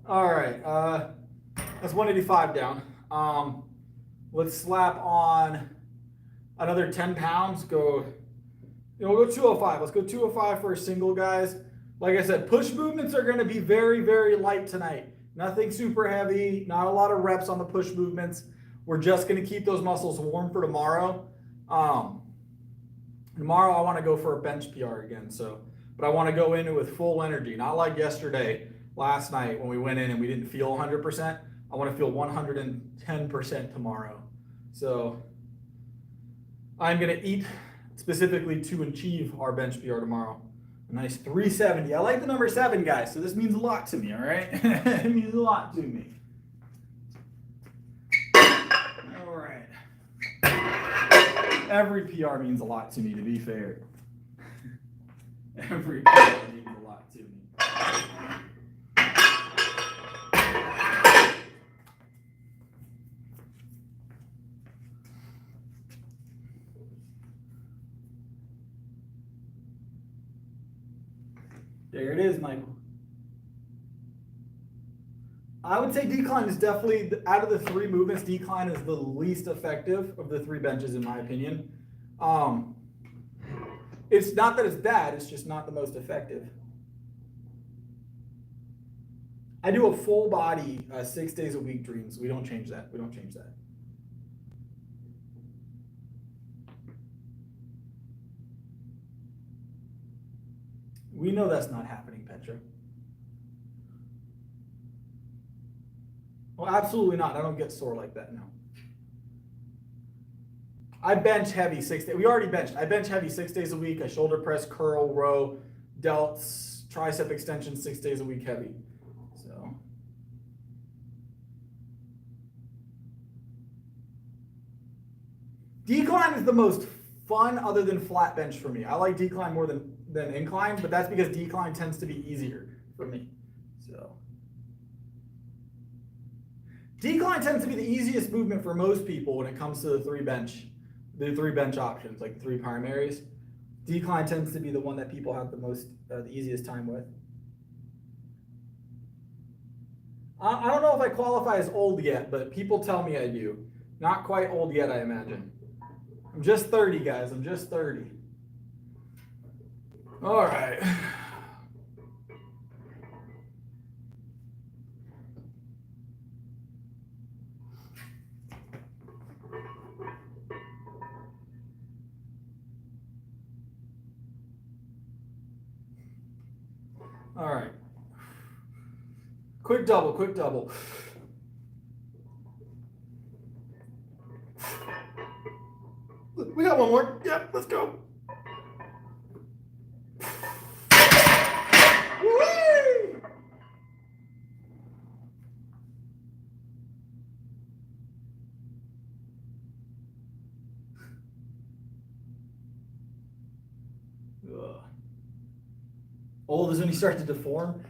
All right, that's 185 down. Let's slap on another 10 pounds. We'll go 205. Let's go 205 for a single, guys. Like I said, push movements are going to be very, very light tonight. Nothing super heavy, not a lot of reps on the push movements. We're just going to keep those muscles warm for tomorrow. Tomorrow I want to go for a bench PR again, but I want to go in with full energy, not like last night when we went in and we didn't feel 100%. I want to feel 110% tomorrow. So I'm going to eat specifically to achieve our bench PR tomorrow. A nice 370. I like the number 7, guys, so this means a lot to me, all right? It means a lot to me. All right. Every PR means a lot to me, to be fair. Every PR means a lot to me. There it is, Michael. I would say decline is definitely, out of the three movements, decline is the least effective of the three benches, in my opinion. It's not that it's bad, it's just not the most effective. I do a full body 6 days a week dreams. We don't change that. We don't change that. We know that's not happening, Petra. Well, absolutely not. I don't get sore like that, no. I bench heavy 6 days. We already benched. I bench heavy 6 days a week. I shoulder press, curl, row, delts, tricep extensions 6 days a week heavy. So. Decline is the most fun other than flat bench for me. I like decline more than incline, but that's because decline tends to be easier for me. So. Decline tends to be the easiest movement for most people when it comes to the three bench options, like the three primaries. Decline tends to be the one that people have the easiest time with. I don't know if I qualify as old yet, but people tell me I do. Not quite old yet, I imagine. I'm just 30, guys. I'm just 30. All right. All right. Quick double, quick double. We got one more. Yep, let's go. Whee! Old is when you start to deform.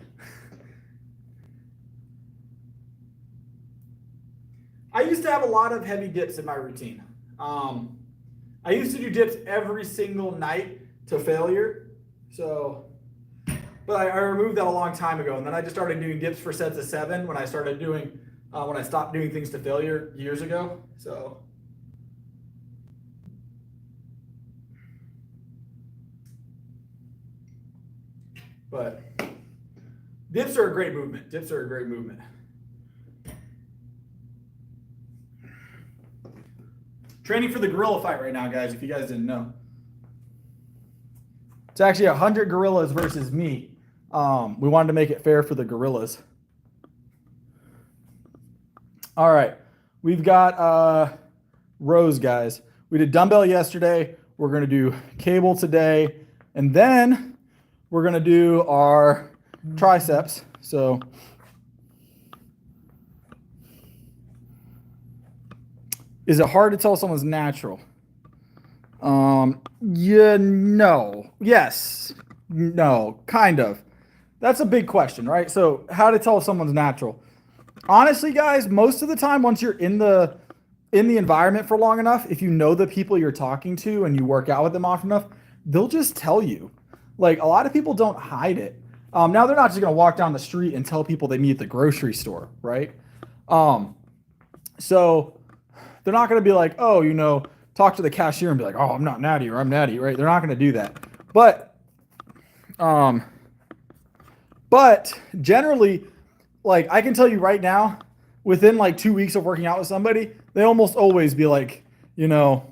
I used to have a lot of heavy dips in my routine. I used to do dips every single night to failure. So, but I removed that a long time ago, and then I just started doing dips for sets of 7 when I started doing when I stopped doing things to failure years ago. So. But dips are a great movement. Dips are a great movement. Training for the gorilla fight right now, guys, if you guys didn't know. It's actually 100 gorillas versus me. We wanted to make it fair for the gorillas. All right. We've got rows, guys. We did dumbbell yesterday. We're going to do cable today. And then we're going to do our triceps. So is it hard to tell someone's natural? Yeah, no. Yes. No, kind of. That's a big question, right? So how to tell if someone's natural? Honestly, guys, most of the time, once you're in the environment for long enough, if you know the people you're talking to and you work out with them often enough, they'll just tell you. Like, a lot of people don't hide it. Now, they're not just going to walk down the street and tell people they meet at the grocery store, right? So they're not going to be like, oh, you know, talk to the cashier and be like, oh, I'm not natty or I'm natty, right? They're not going to do that. But generally, like, I can tell you right now, within like 2 weeks of working out with somebody, they almost always be like, you know,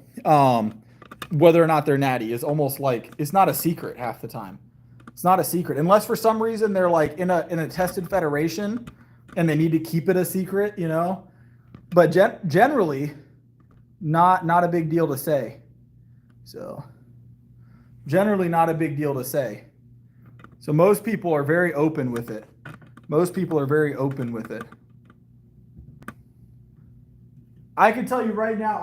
whether or not they're natty is almost like, it's not a secret half the time. It's not a secret. Unless for some reason they're like in a tested federation and they need to keep it a secret, you know. But generally, not a big deal to say. So generally not a big deal to say. So most people are very open with it. Most people are very open with it. I can tell you right now,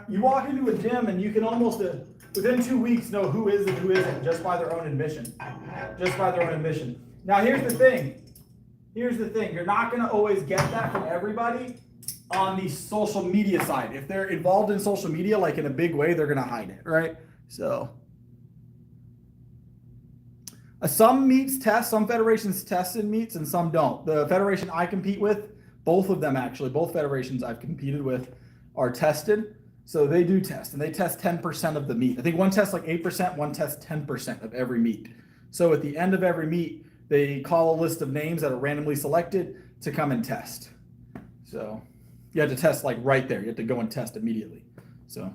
you walk into a gym and you can almost, within 2 weeks, know who is and who isn't just by their own admission. Just by their own admission. Now, here's the thing. You're not going to always get that from everybody on the social media side. If they're involved in social media, like in a big way, they're going to hide it, right? So. Some meets test, some federations test in meets and some don't. The federation I compete with, both of them actually, both federations I've competed with are tested. So they do test, and they test 10% of the meet. I think one tests like 8%, one tests 10% of every meet. So at the end of every meet, they call a list of names that are randomly selected to come and test. So you have to test like right there. You have to go and test immediately. So.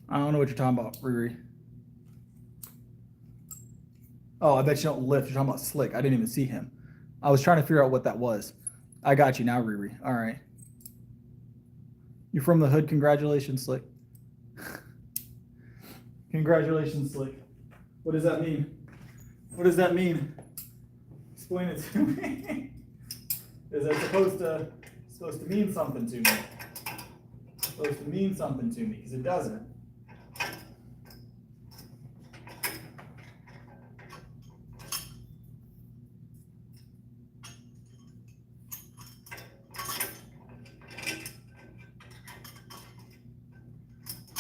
I don't know what you're talking about, Riri. Oh, I bet you don't lift. You're talking about Slick. I didn't even see him. I was trying to figure out what that was. I got you now, Riri. All right. You're from the hood. Congratulations, Slick. Congratulations, Slick. What does that mean? What does that mean? Explain it to me. Is that supposed to mean something to me? It's supposed to mean something to me, because it doesn't.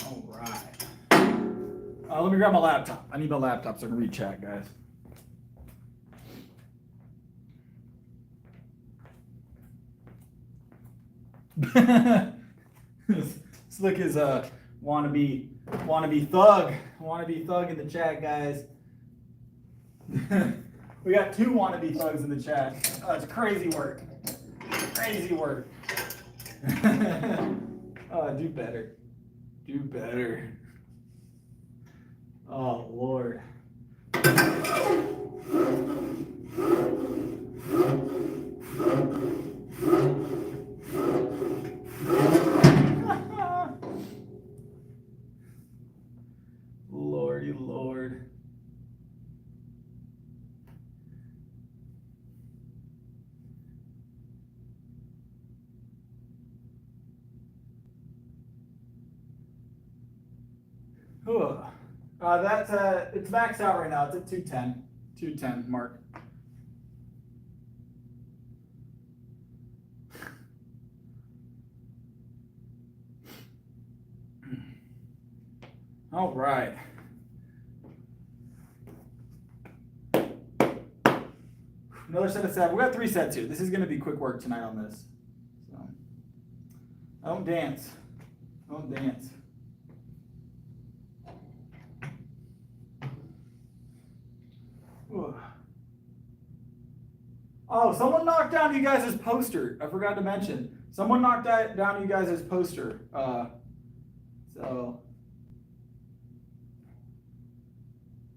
All right. Let me grab my laptop. I need my laptop so I can read chat, guys. Slick is a wannabe thug in the chat, guys. We got 2 wannabe thugs in the chat. It's crazy work. Crazy work. Do better. Do better. Oh, Lord. Lordy Lord. It's maxed out right now. It's at 210. 210 mark. All right. Another set of 7. We got 3 sets here. This is going to be quick work tonight on this. So, I don't dance. I don't dance. Oh, someone knocked down you guys' poster. I forgot to mention. Someone knocked down you guys' poster. So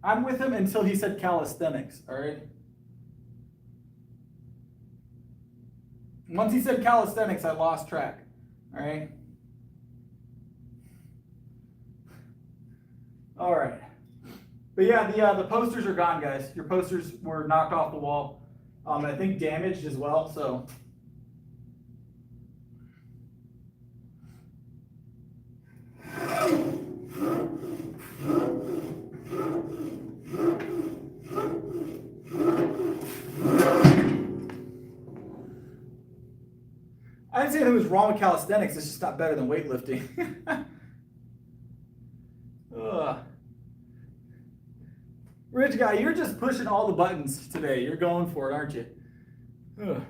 I'm with him until he said calisthenics, all right? Once he said calisthenics, I lost track, all right? All right. But yeah, the posters are gone, guys. Your posters were knocked off the wall. I think damaged as well, so. I didn't say anything was wrong with calisthenics, it's just not better than weightlifting. Rich guy, you're just pushing all the buttons today. You're going for it, aren't you? Ugh.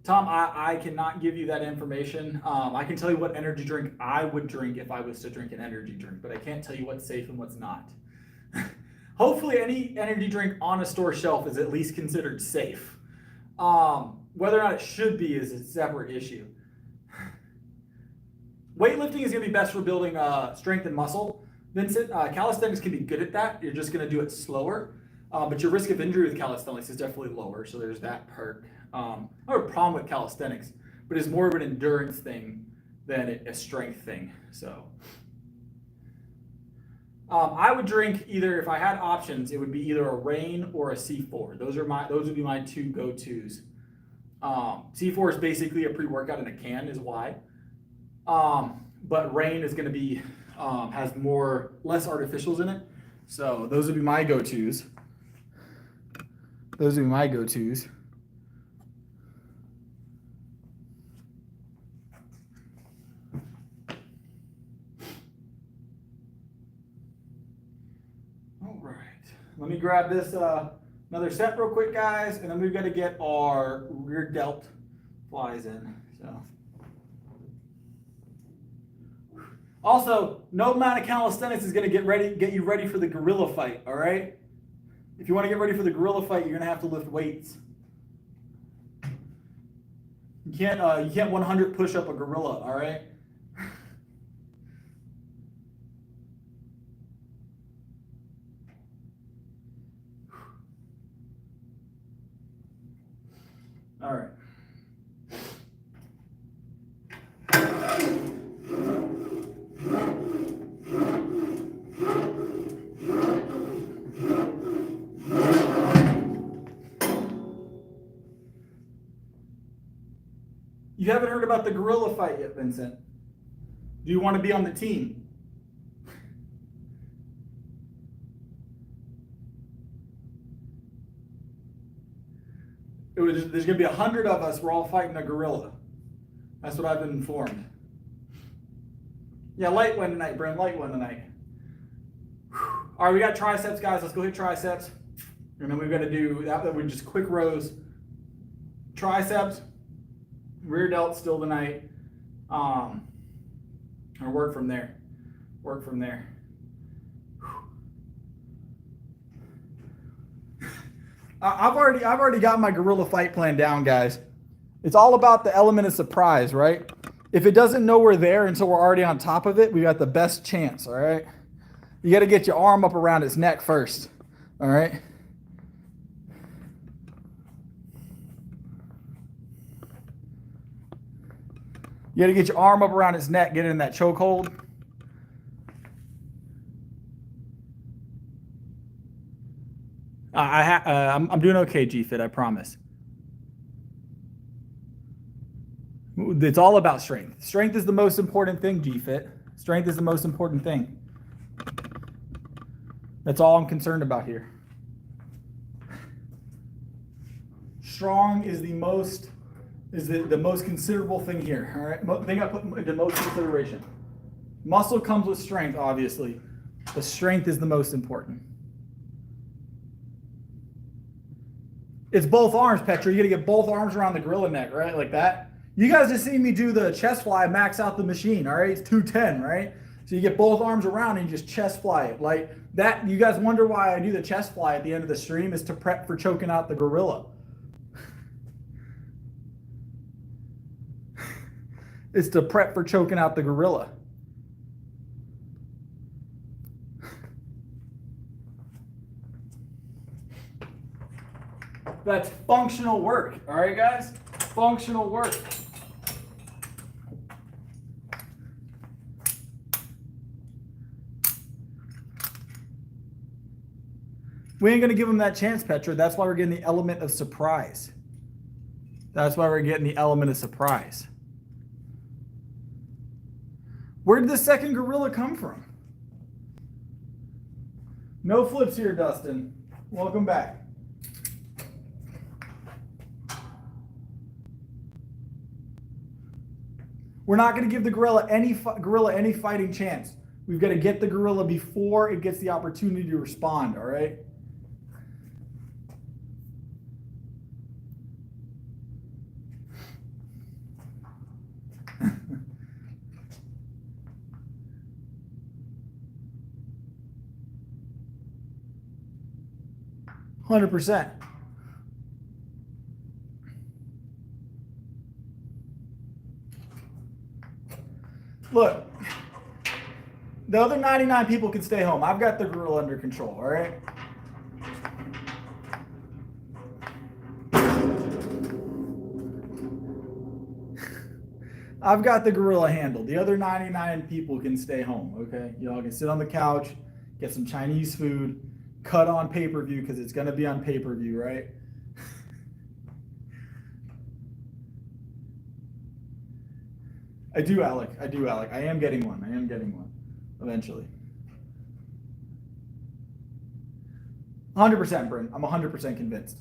Tom, I cannot give you that information. I can tell you what energy drink I would drink if I was to drink an energy drink, but I can't tell you what's safe and what's not. Hopefully any energy drink on a store shelf is at least considered safe. Whether or not it should be is a separate issue. Weightlifting is going to be best for building strength and muscle. Vincent, calisthenics can be good at that. You're just going to do it slower. But your risk of injury with calisthenics is definitely lower. So there's that perk. I have a problem with calisthenics, but it's more of an endurance thing than a strength thing. So I would drink either, if I had options, it would be either a Reign or a C4. Those would be my two go-tos. C4 is basically a pre-workout in a can, is why. But Reign is going to be has less artificials in it. So those would be my go-tos. Those would be my go-tos. All right. Let me grab this another set real quick, guys, and then we've got to get our rear delt flies in. So. Also, no amount of calisthenics is going to get you ready for the gorilla fight, all right? If you want to get ready for the gorilla fight, you're going to have to lift weights. You can't 100 push up a gorilla, all right? All right. You haven't heard about the gorilla fight yet, Vincent. Do you want to be on the team? There's going to be 100 of us. We're all fighting a gorilla. That's what I've been informed. Yeah, light one tonight, Brent. Light one tonight. All right, we got triceps, guys. Let's go hit triceps. And then we've got to do that. We just quick rows. Triceps. Rear delt still tonight. Or work from there. Work from there. I've already got my gorilla fight plan down, guys. It's all about the element of surprise, right? If it doesn't know we're there until we're already on top of it, we got the best chance, all right? You got to get your arm up around its neck first, all right? You got to get your arm up around its neck, get it in that chokehold. I'm doing okay, G-Fit, I promise. It's all about strength. Strength is the most important thing, G-Fit. Strength is the most important thing. That's all I'm concerned about here. Strong is the most considerable thing here. All right, thing I put into most consideration. Muscle comes with strength, obviously, but strength is the most important. It's both arms, Petra. You got to get both arms around the gorilla neck, right, like that. You guys just seen me do the chest fly, max out the machine. All right, it's 210, right? So you get both arms around and you just chest fly it like that. You guys wonder why I do the chest fly at the end of the stream is to prep for choking out the gorilla. It's to prep for choking out the gorilla. That's functional work. All right, guys? Functional work. We ain't going to give them that chance, Petra. That's why we're getting the element of surprise. That's why we're getting the element of surprise. Where did the second gorilla come from? No flips here, Dustin. Welcome back. We're not going to give the gorilla any fighting chance. We've got to get the gorilla before it gets the opportunity to respond, all right? %. Look, the other 99 people can stay home. I've got the gorilla under control, all right? I've got the gorilla handled. The other 99 people can stay home, okay? Y'all can sit on the couch, get some Chinese food, cut on pay-per-view because it's going to be on pay-per-view, right? I do, Alec. I do, Alec. I am getting one. I am getting one eventually. 100%, Bryn. I'm 100% convinced.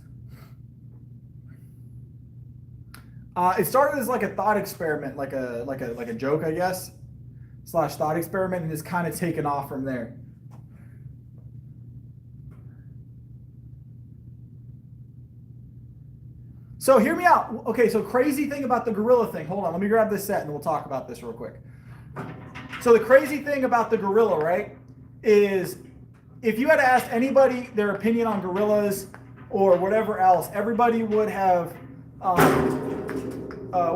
It started as like a thought experiment, like a joke, I guess, / thought experiment, and it's kind of taken off from there. So hear me out. Okay, so crazy thing about the gorilla thing. Hold on, let me grab this set and we'll talk about this real quick. So the crazy thing about the gorilla, right, is if you had to ask anybody their opinion on gorillas or whatever else, everybody would have, what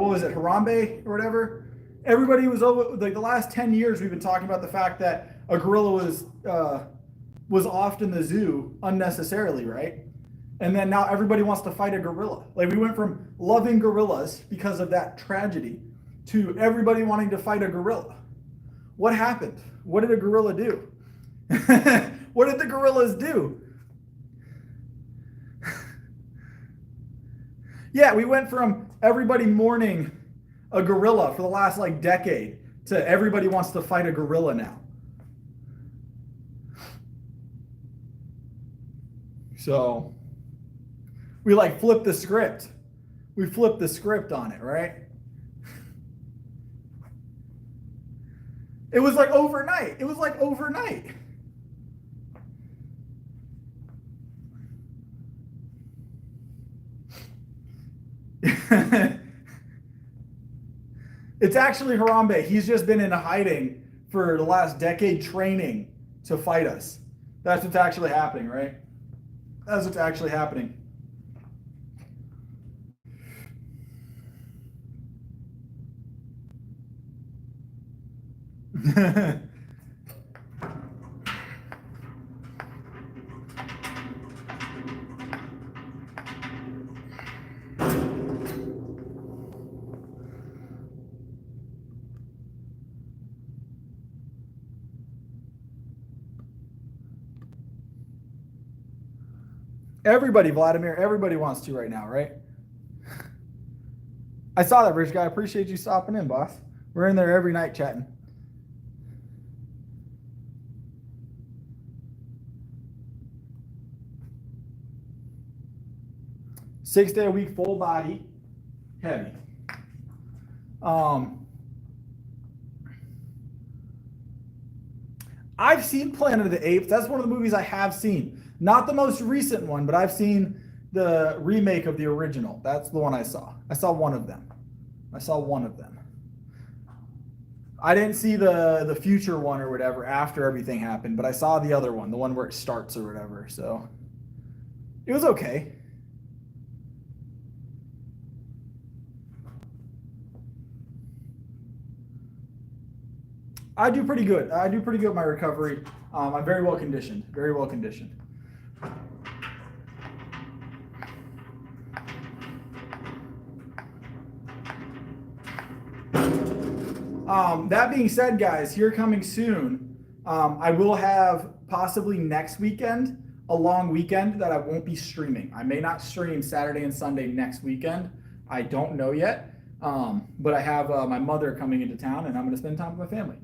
was it, Harambe or whatever? Everybody was over, like the last 10 years we've been talking about the fact that a gorilla was off in the zoo unnecessarily, right? And then now everybody wants to fight a gorilla. Like we went from loving gorillas because of that tragedy to everybody wanting to fight a gorilla. What happened? What did a gorilla do? What did the gorillas do? Yeah, we went from everybody mourning a gorilla for the last like decade to everybody wants to fight a gorilla now. So we like flipped the script. We flipped the script on it, right? It was like overnight. It was like overnight. It's actually Harambe. He's just been in hiding for the last decade training to fight us. That's what's actually happening, right? That's what's actually happening. Everybody, Vladimir, everybody wants to right now, right? I saw that, Rich guy. I appreciate you stopping in, boss. We're in there every night chatting. Six-day-a-week, full body, heavy. I've seen Planet of the Apes. That's one of the movies I have seen. Not the most recent one, but I've seen the remake of the original. That's the one I saw. I saw one of them. I didn't see the future one or whatever after everything happened, but I saw the other one, the one where it starts or whatever. So it was okay. I do pretty good. I do pretty good with my recovery. I'm very well conditioned. Very well conditioned. That being said, guys, here coming soon, I will have possibly next weekend a long weekend that I won't be streaming. I may not stream Saturday and Sunday next weekend. I don't know yet, but I have my mother coming into town, and I'm going to spend time with my family.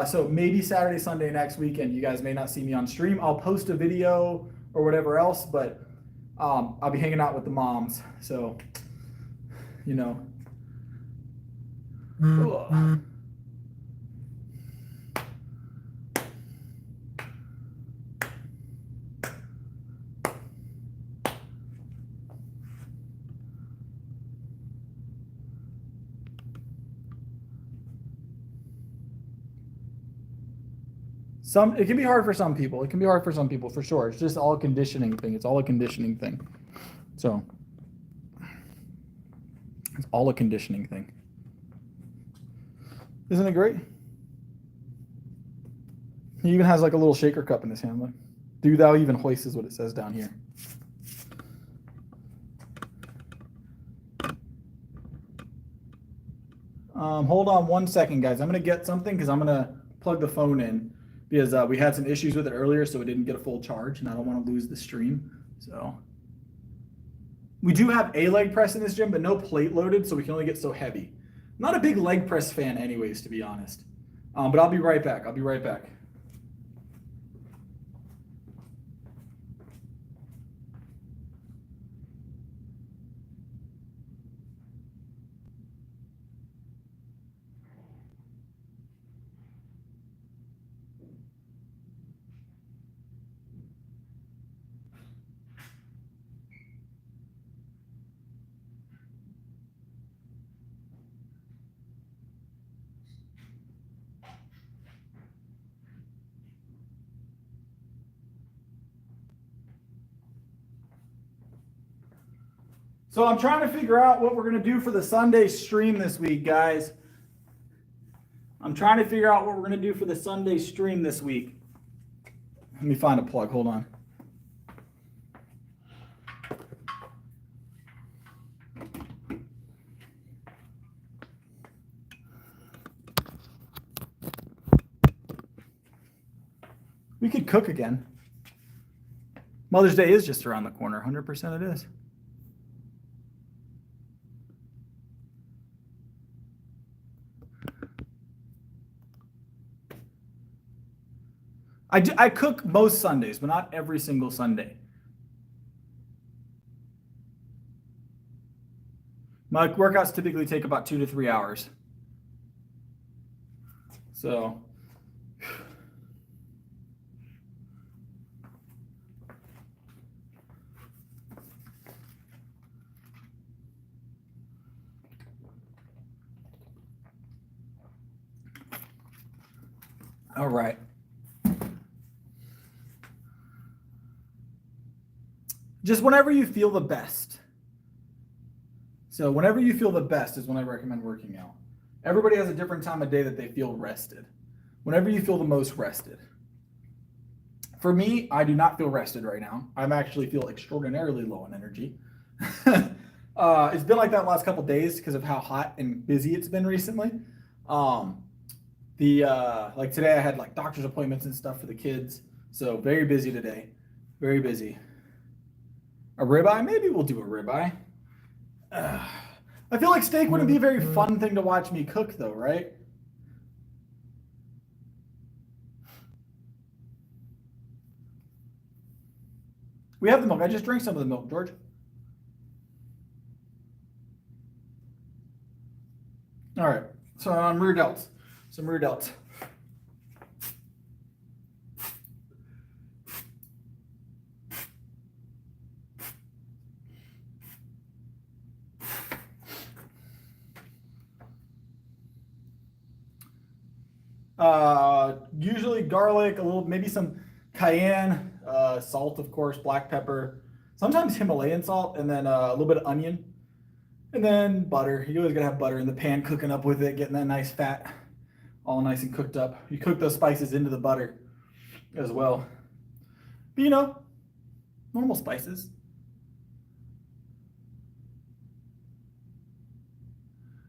So maybe Saturday, Sunday next weekend, you guys may not see me on stream. I'll post a video or whatever else, but I'll be hanging out with the moms. So, you know. It can be hard for some people. It can be hard for some people for sure. It's just all a conditioning thing. It's all a conditioning thing. So it's all a conditioning thing. Isn't it great? He even has like a little shaker cup in his hand. Look. Do thou even hoist is what it says down here. Hold on one second, guys. I'm going to get something because I'm going to plug the phone in. because we had some issues with it earlier, so it didn't get a full charge, and I don't want to lose the stream. So we do have a leg press in this gym, but no plate loaded, so we can only get so heavy. I'm not a big leg press fan anyways, to be honest. But I'll be right back. I'll be right back. So I'm trying to figure out what we're going to do for the Sunday stream this week, guys. I'm trying to figure out what we're going to do for the Sunday stream this week. Let me find a plug. Hold on. We could cook again. Mother's Day is just around the corner. 100% it is. I cook most Sundays, but not every single Sunday. My workouts typically take about 2 to 3 hours. So, all right. Just whenever you feel the best. So whenever you feel the best is when I recommend working out. Everybody has a different time of day that they feel rested. Whenever you feel the most rested. For me, I do not feel rested right now. I actually feel extraordinarily low on energy. It's been like that last couple days because of how hot and busy it's been recently. Like today I had like doctor's appointments and stuff for the kids. So very busy today. Very busy. A ribeye? Maybe we'll do a ribeye. I feel like steak wouldn't be a very fun thing to watch me cook though, right? We have the milk. I just drank some of the milk, George. All right. So rear delts. Some rear delts. Usually garlic, a little, maybe some cayenne, salt, of course, black pepper, sometimes Himalayan salt, and then a little bit of onion, and then butter. You always gotta have butter in the pan, cooking up with it, getting that nice fat, all nice and cooked up. You cook those spices into the butter as well. But you know, normal spices.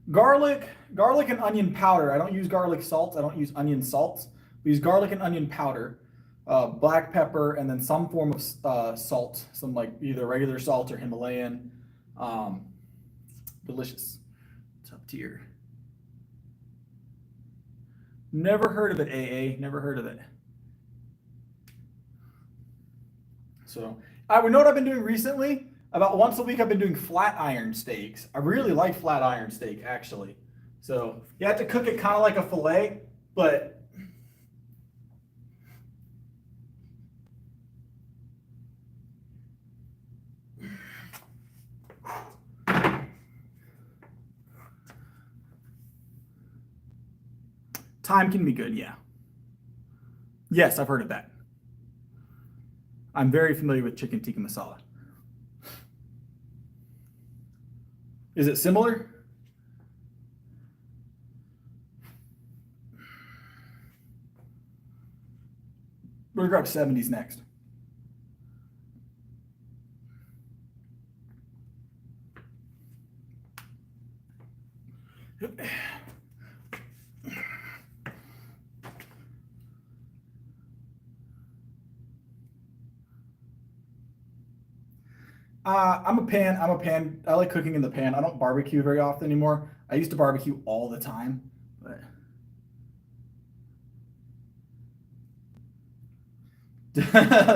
Garlic and onion powder. I don't use garlic salts. I don't use onion salts. We use garlic and onion powder, black pepper, and then some form of salt, some like either regular salt or Himalayan. Delicious. Top tier. Never heard of it, AA. Never heard of it. So, we know what I've been doing recently? About once a week, I've been doing flat iron steaks. I really like flat iron steak, actually. So you have to cook it kind of like a fillet, but time can be good, yeah. Yes, I've heard of that. I'm very familiar with chicken tikka masala. Is it similar? We're gonna grab 70s next. I'm a pan. I like cooking in the pan. I don't barbecue very often anymore. I used to barbecue all the time, but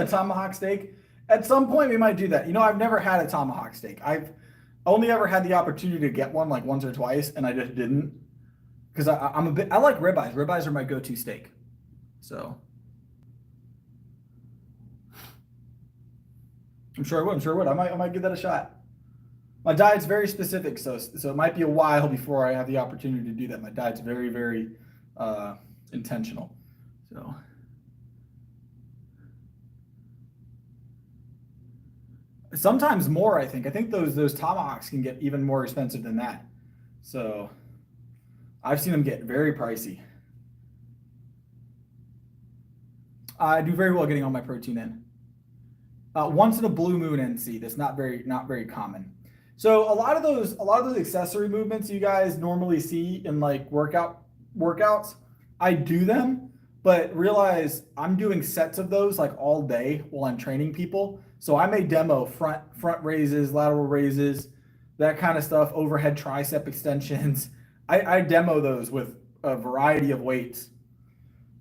tomahawk steak. At some point, we might do that. You know, I've never had a tomahawk steak. I've only ever had the opportunity to get one like once or twice, and I just didn't because I'm a bit. I like ribeyes. Ribeyes are my go-to steak. So I'm sure I would. I'm sure I would. I might give that a shot. My diet's very specific, so it might be a while before I have the opportunity to do that. My diet's very uh, intentional. So sometimes more. I think those tomahawks can get even more expensive than that. So I've seen them get very pricey. I do very well getting all my protein in. Once in a blue moon NC. That's not very common. So a lot of those accessory movements you guys normally see in like workouts, I do them, but realize I'm doing sets of those like all day while I'm training people. So I may demo front raises, lateral raises, that kind of stuff, overhead tricep extensions. I demo those with a variety of weights,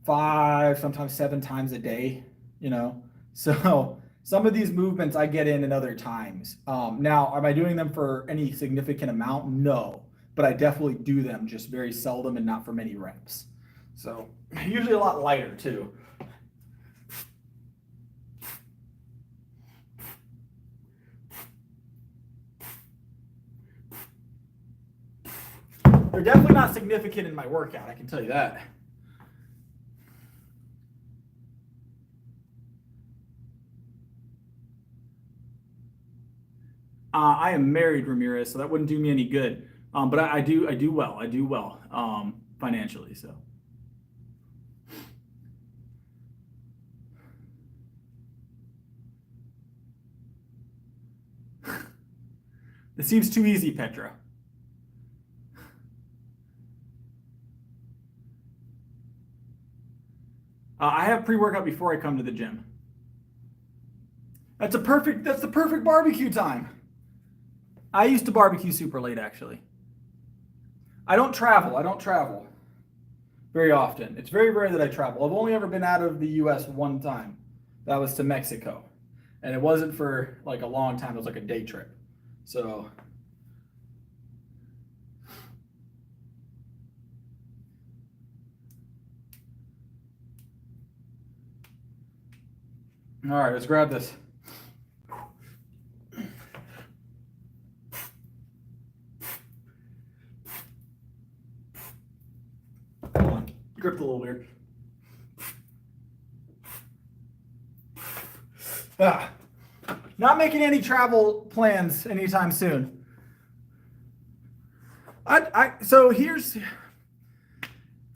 5, sometimes 7 times a day, you know. So some of these movements I get in other times. Now, am I doing them for any significant amount? No, but I definitely do them just very seldom and not for many reps. So usually a lot lighter too. They're definitely not significant in my workout, I can tell you that. I am married, Ramirez, so that wouldn't do me any good. But I do well. I do well financially. So it seems too easy, Petra. I have pre-workout before I come to the gym. That's the perfect barbecue time. I used to barbecue super late actually. I don't travel. I don't travel very often. It's very rare that I travel. I've only ever been out of the US one time. That was to Mexico. And it wasn't for like a long time. It was like a day trip. So, all right, let's grab this. Hold on. Gripped a little weird. Ah, not making any travel plans anytime soon. So here's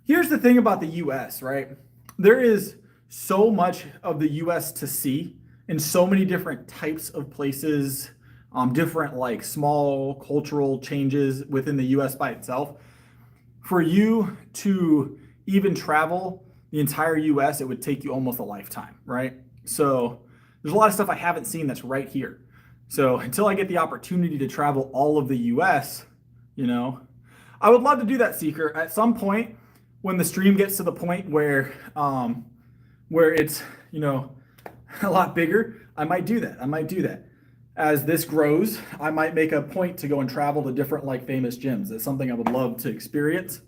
the thing about the US, right? There is so much of the US to see in so many different types of places, different like small cultural changes within the US by itself. For you to even travel the entire US, it would take you almost a lifetime, right? So there's a lot of stuff I haven't seen that's right here. So until I get the opportunity to travel all of the US, you know, I would love to do that, Seeker. At some point, when the stream gets to the point where it's, you know, a lot bigger, I might do that. I might do that. As this grows, I might make a point to go and travel to different like famous gyms. That's something I would love to experience.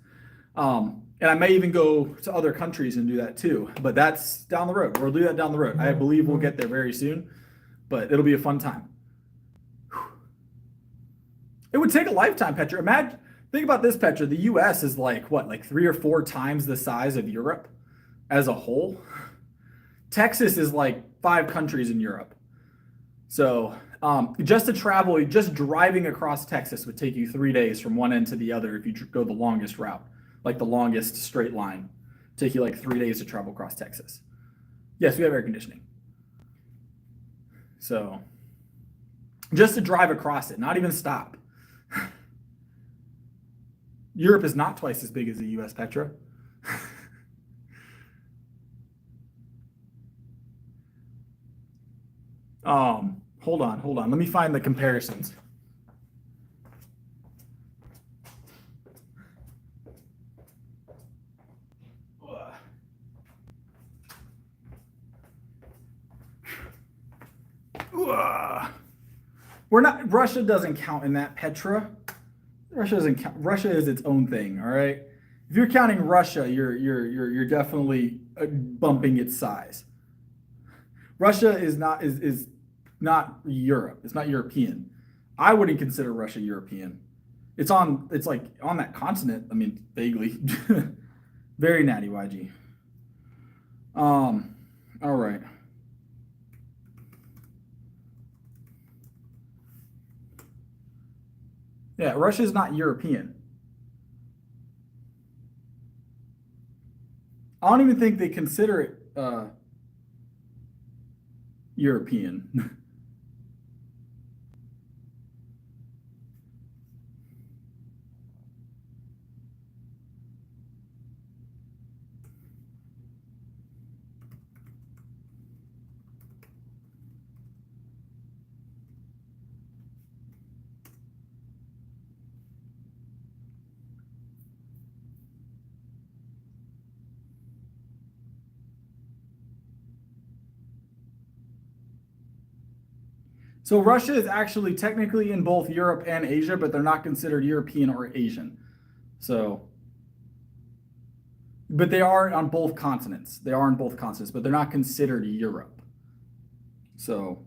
And I may even go to other countries and do that too. But that's down the road. We'll do that down the road. I believe we'll get there very soon, but it'll be a fun time. It would take a lifetime, Petra. Imagine, think about this, Petra. The U.S. is like what, like 3 or 4 times the size of Europe as a whole. Texas is like 5 countries in Europe. So just to travel, just driving across Texas would take you 3 days from one end to the other if you go the longest route, like the longest straight line. Take you like 3 days to travel across Texas. Yes, we have air conditioning. So just to drive across it, not even stop. Europe is not twice as big as the US, Petra. Hold on. Let me find the comparisons. Russia doesn't count in that, Petra. Russia doesn't count. Russia is its own thing, all right? If you're counting Russia, you're definitely bumping its size. Russia is not Europe. It's not European. I wouldn't consider Russia European. It's like on that continent. I mean, vaguely. Very natty, YG. All right. Yeah, Russia is not European. I don't even think they consider it European. So Russia is actually technically in both Europe and Asia, but they're not considered European or Asian. So, but they are on both continents. They are on both continents, but they're not considered Europe. So,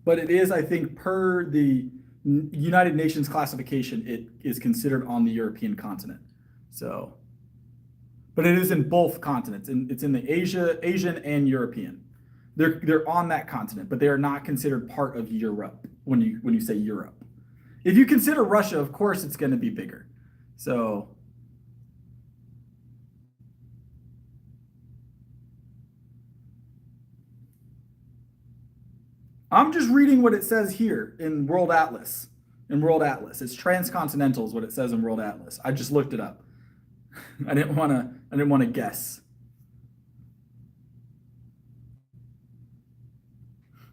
but it is, I think, per the United Nations classification, it is considered on the European continent. So, but it is in both continents, and it's in the Asian and European. They're on that continent, but they are not considered part of Europe when you say Europe. If you consider Russia, of course, it's going to be bigger. So, I'm just reading what it says here in World Atlas. It's transcontinental is what it says in World Atlas. I just looked it up. I didn't want to guess.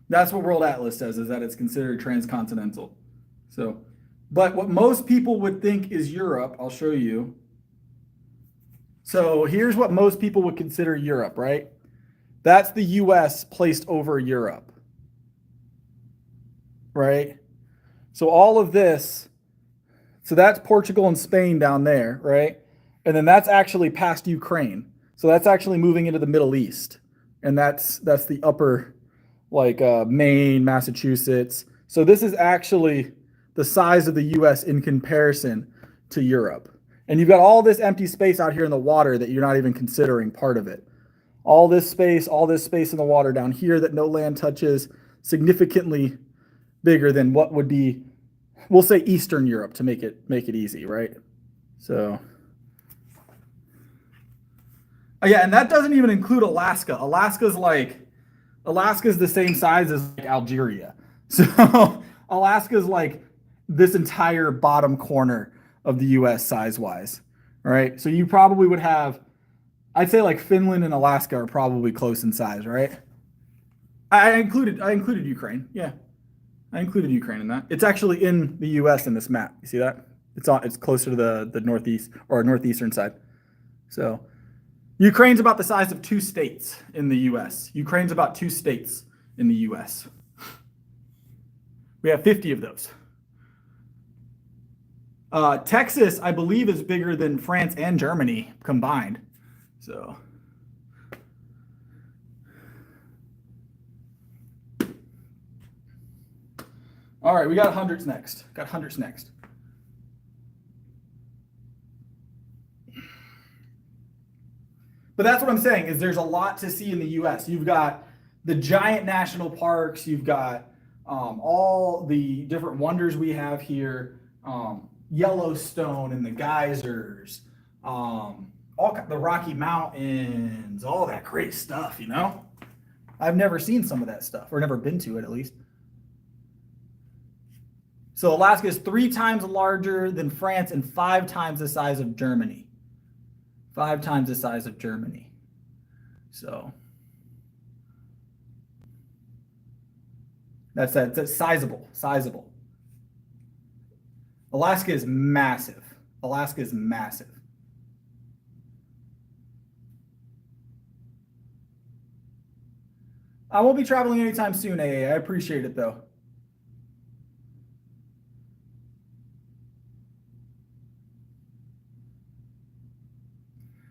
That's what World Atlas says, is that it's considered transcontinental. So, but what most people would think is Europe, I'll show you. So here's what most people would consider Europe, right? That's the US placed over Europe, right? So all of this, so that's Portugal and Spain down there, right? And then that's actually past Ukraine. So that's actually moving into the Middle East. And that's the upper, like Maine, Massachusetts. So this is actually the size of the US in comparison to Europe. And you've got all this empty space out here in the water that you're not even considering part of it. All this space in the water down here that no land touches, significantly bigger than what would be, we'll say Eastern Europe to make it easy, right? So yeah, and that doesn't even include Alaska. Alaska's the same size as like Algeria. So Alaska's like this entire bottom corner of the US size-wise, right? So you probably would have, I'd say like Finland and Alaska are probably close in size, right? I included Ukraine. Yeah. I included Ukraine in that. It's actually in the US in this map. You see that? It's closer to the northeast or northeastern side. So Ukraine's about the size of 2 states in the US. Ukraine's about 2 states in the US. We have 50 of those. Texas, I believe, is bigger than France and Germany combined. So, all right, we got hundreds next. But that's what I'm saying, is there's a lot to see in the U.S. You've got the giant national parks. You've got all the different wonders we have here. Yellowstone and the geysers, the Rocky Mountains, all that great stuff, you know? I've never seen some of that stuff, or never been to it at least. So Alaska is 3 times larger than France and 5 times the size of Germany. 5 times the size of Germany. So that's sizable. Alaska is massive. I won't be traveling anytime soon, AA. I appreciate it though.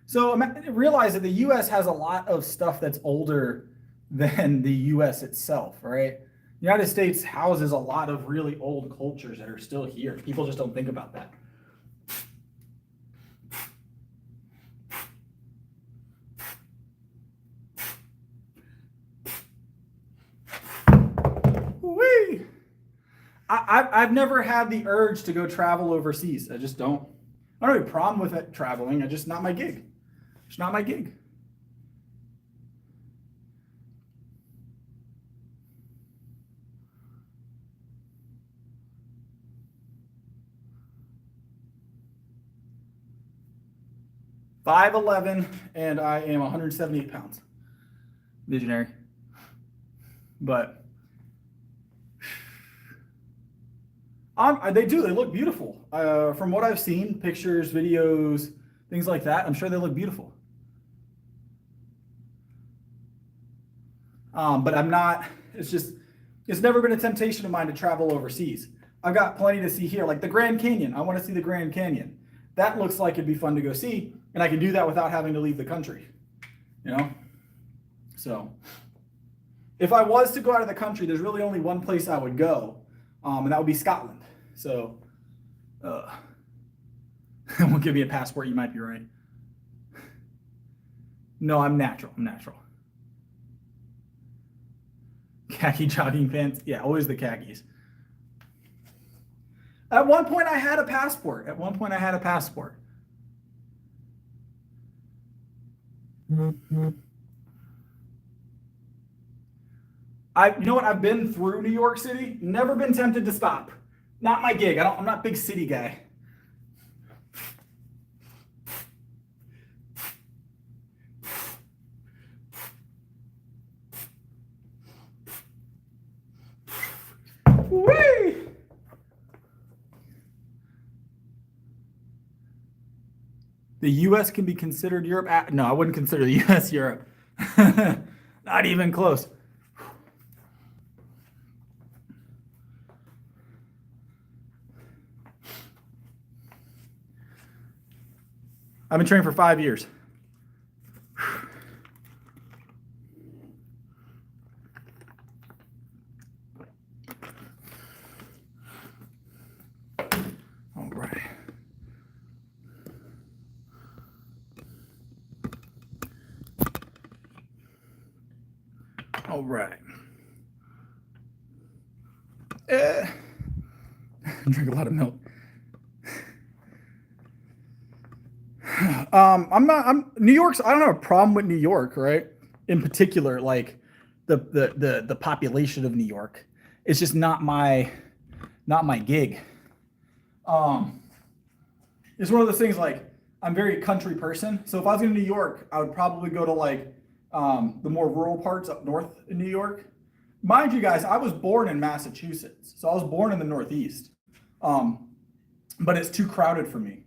So realize that the U.S. has a lot of stuff that's older than the U.S. itself, right? The United States houses a lot of really old cultures that are still here. People just don't think about that. Whee! I've never had the urge to go travel overseas. I just don't. I don't have a problem with it traveling. It's just not my gig. It's not my gig. I'm 5'11", and I am 178 pounds. Visionary. But they do. They look beautiful. From what I've seen, pictures, videos, things like that, I'm sure they look beautiful. But I'm not, it's never been a temptation of mine to travel overseas. I've got plenty to see here, like the Grand Canyon. I want to see the Grand Canyon. That looks like it'd be fun to go see, and I can do that without having to leave the country, you know? So if I was to go out of the country, there's really only one place I would go, and that would be Scotland. So, won't give me a passport, you might be right. No, I'm natural. Khaki jogging pants. Yeah, always the khakis. At one point I had a passport. You know what? I've been through New York City. Never been tempted to stop. Not my gig. I'm not a big city guy. Whee! The U.S. can be considered Europe. No, I wouldn't consider the U.S. Europe. Not even close. I've been training for 5 years. All right. All right. Drink a lot of milk. New York's, I don't have a problem with New York, right? In particular, like the population of New York. It's just not my gig. It's one of those things, like, I'm a very country person. So if I was in New York, I would probably go to like the more rural parts up north in New York. Mind you guys, I was born in Massachusetts. So I was born in the Northeast. But it's too crowded for me.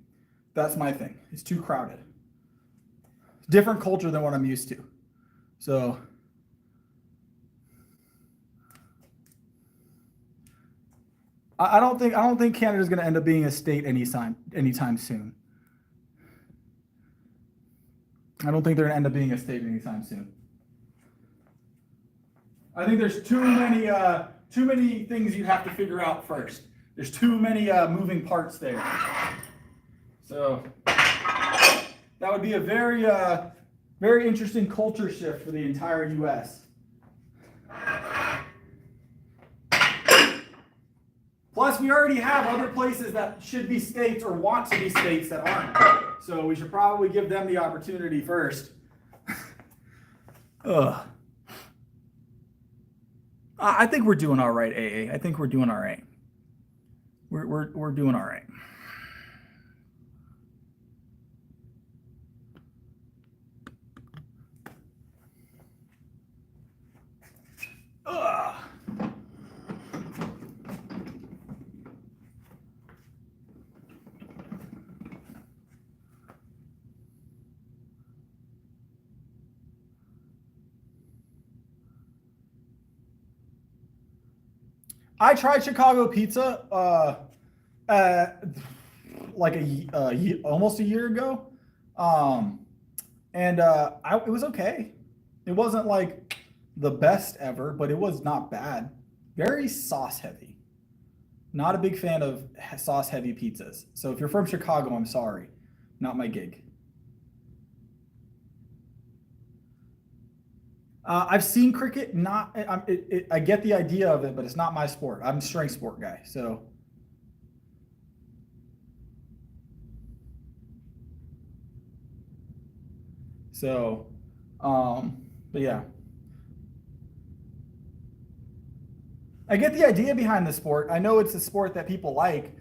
That's my thing. It's too crowded. Different culture than what I'm used to. So I don't think Canada's going to end up being a state anytime soon. I don't think they're going to end up being a state anytime soon. I think there's too many things you have to figure out first. There's too many moving parts there. So that would be a very very interesting culture shift for the entire U.S. Plus, we already have other places that should be states or want to be states that aren't. So we should probably give them the opportunity first. I think we're doing all right, AA. I think we're doing all right. We're doing all right. I tried Chicago pizza like almost a year ago, and it was okay. It wasn't like the best ever, but it was not bad. Very sauce heavy. Not a big fan of sauce heavy pizzas. So if you're from Chicago, I'm sorry, not my gig. I've seen cricket. Not, I get the idea of it, but it's not my sport. I'm a strength sport guy. But yeah, I get the idea behind the sport. I know it's a sport that people like.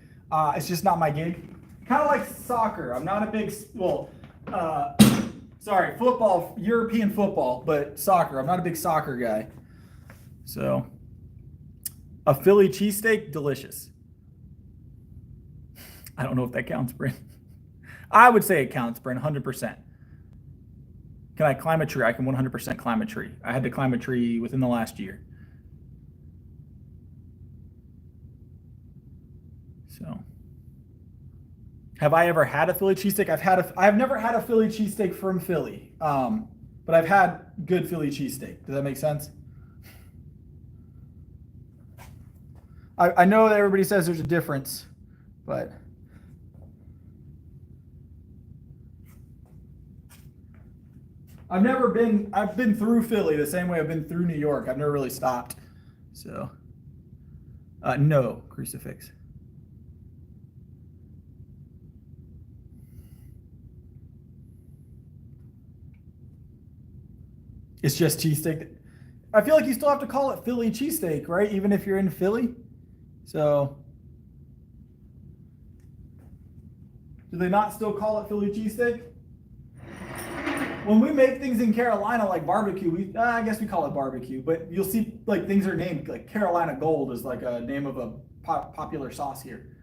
It's just not my gig. Kind of like soccer. I'm not a big football, European football, but soccer. I'm not a big soccer guy. So, a Philly cheesesteak, delicious. I don't know if that counts, Bryn. I would say it counts, Bryn, 100%. Can I climb a tree? I can 100% climb a tree. I had to climb a tree within the last year. So, have I ever had a Philly cheesesteak? I've never had a Philly cheesesteak from Philly, but I've had good Philly cheesesteak. Does that make sense? I know that everybody says there's a difference, but I've been through Philly the same way I've been through New York. I've never really stopped. So, no, crucifix. It's just cheesesteak. I feel like you still have to call it Philly cheesesteak, right? Even if you're in Philly. So, do they not still call it Philly cheesesteak? When we make things in Carolina like barbecue, I guess we call it barbecue, but you'll see like things are named like Carolina Gold is like a name of a popular sauce here.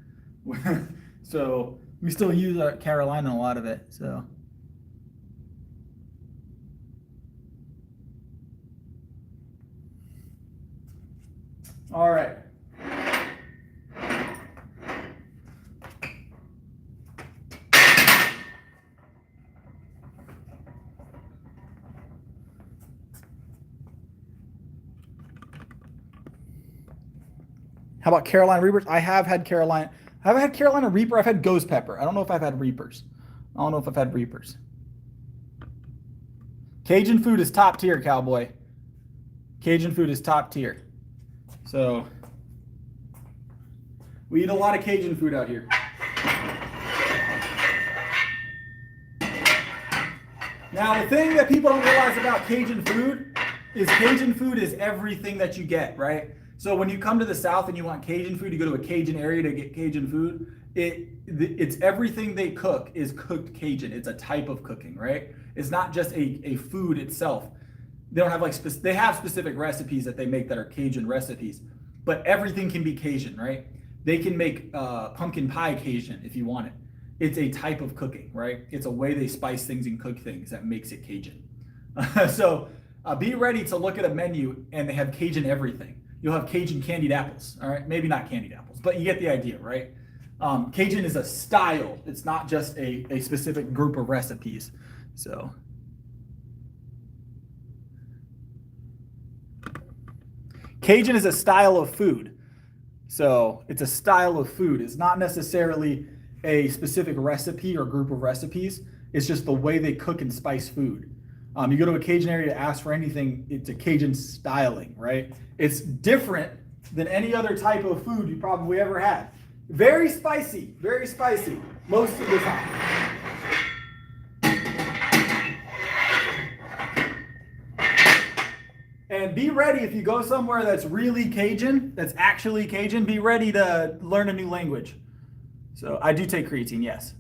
So we still use Carolina a lot of it. So. All right. How about Carolina Reapers? I have had Carolina. Have I had Carolina Reaper? I've had ghost pepper. I don't know if I've had Reapers. I don't know if I've had Reapers. Cajun food is top tier, cowboy. Cajun food is top tier. So we eat a lot of Cajun food out here. Now, the thing that people don't realize about Cajun food is everything that you get, right? So when you come to the South and you want Cajun food, you go to a Cajun area to get Cajun food. It's everything they cook is cooked Cajun. It's a type of cooking, right? It's not just a food itself. They don't have they have specific recipes that they make that are Cajun recipes, but everything can be Cajun, right? They can make pumpkin pie Cajun if you want it. It's a type of cooking, right? It's a way they spice things and cook things that makes it Cajun. So be ready to look at a menu and they have Cajun everything. You'll have Cajun candied apples, all right? Maybe not candied apples, but you get the idea, right? Cajun is a style. It's not just a specific group of recipes. So. Cajun is a style of food. So it's a style of food. It's not necessarily a specific recipe or group of recipes. It's just the way they cook and spice food. You go to a Cajun area to ask for anything, it's a Cajun styling, right? It's different than any other type of food you probably ever had. Very spicy most of the time. And be ready if you go somewhere that's really Cajun, that's actually Cajun, be ready to learn a new language. So I do take creatine, yes.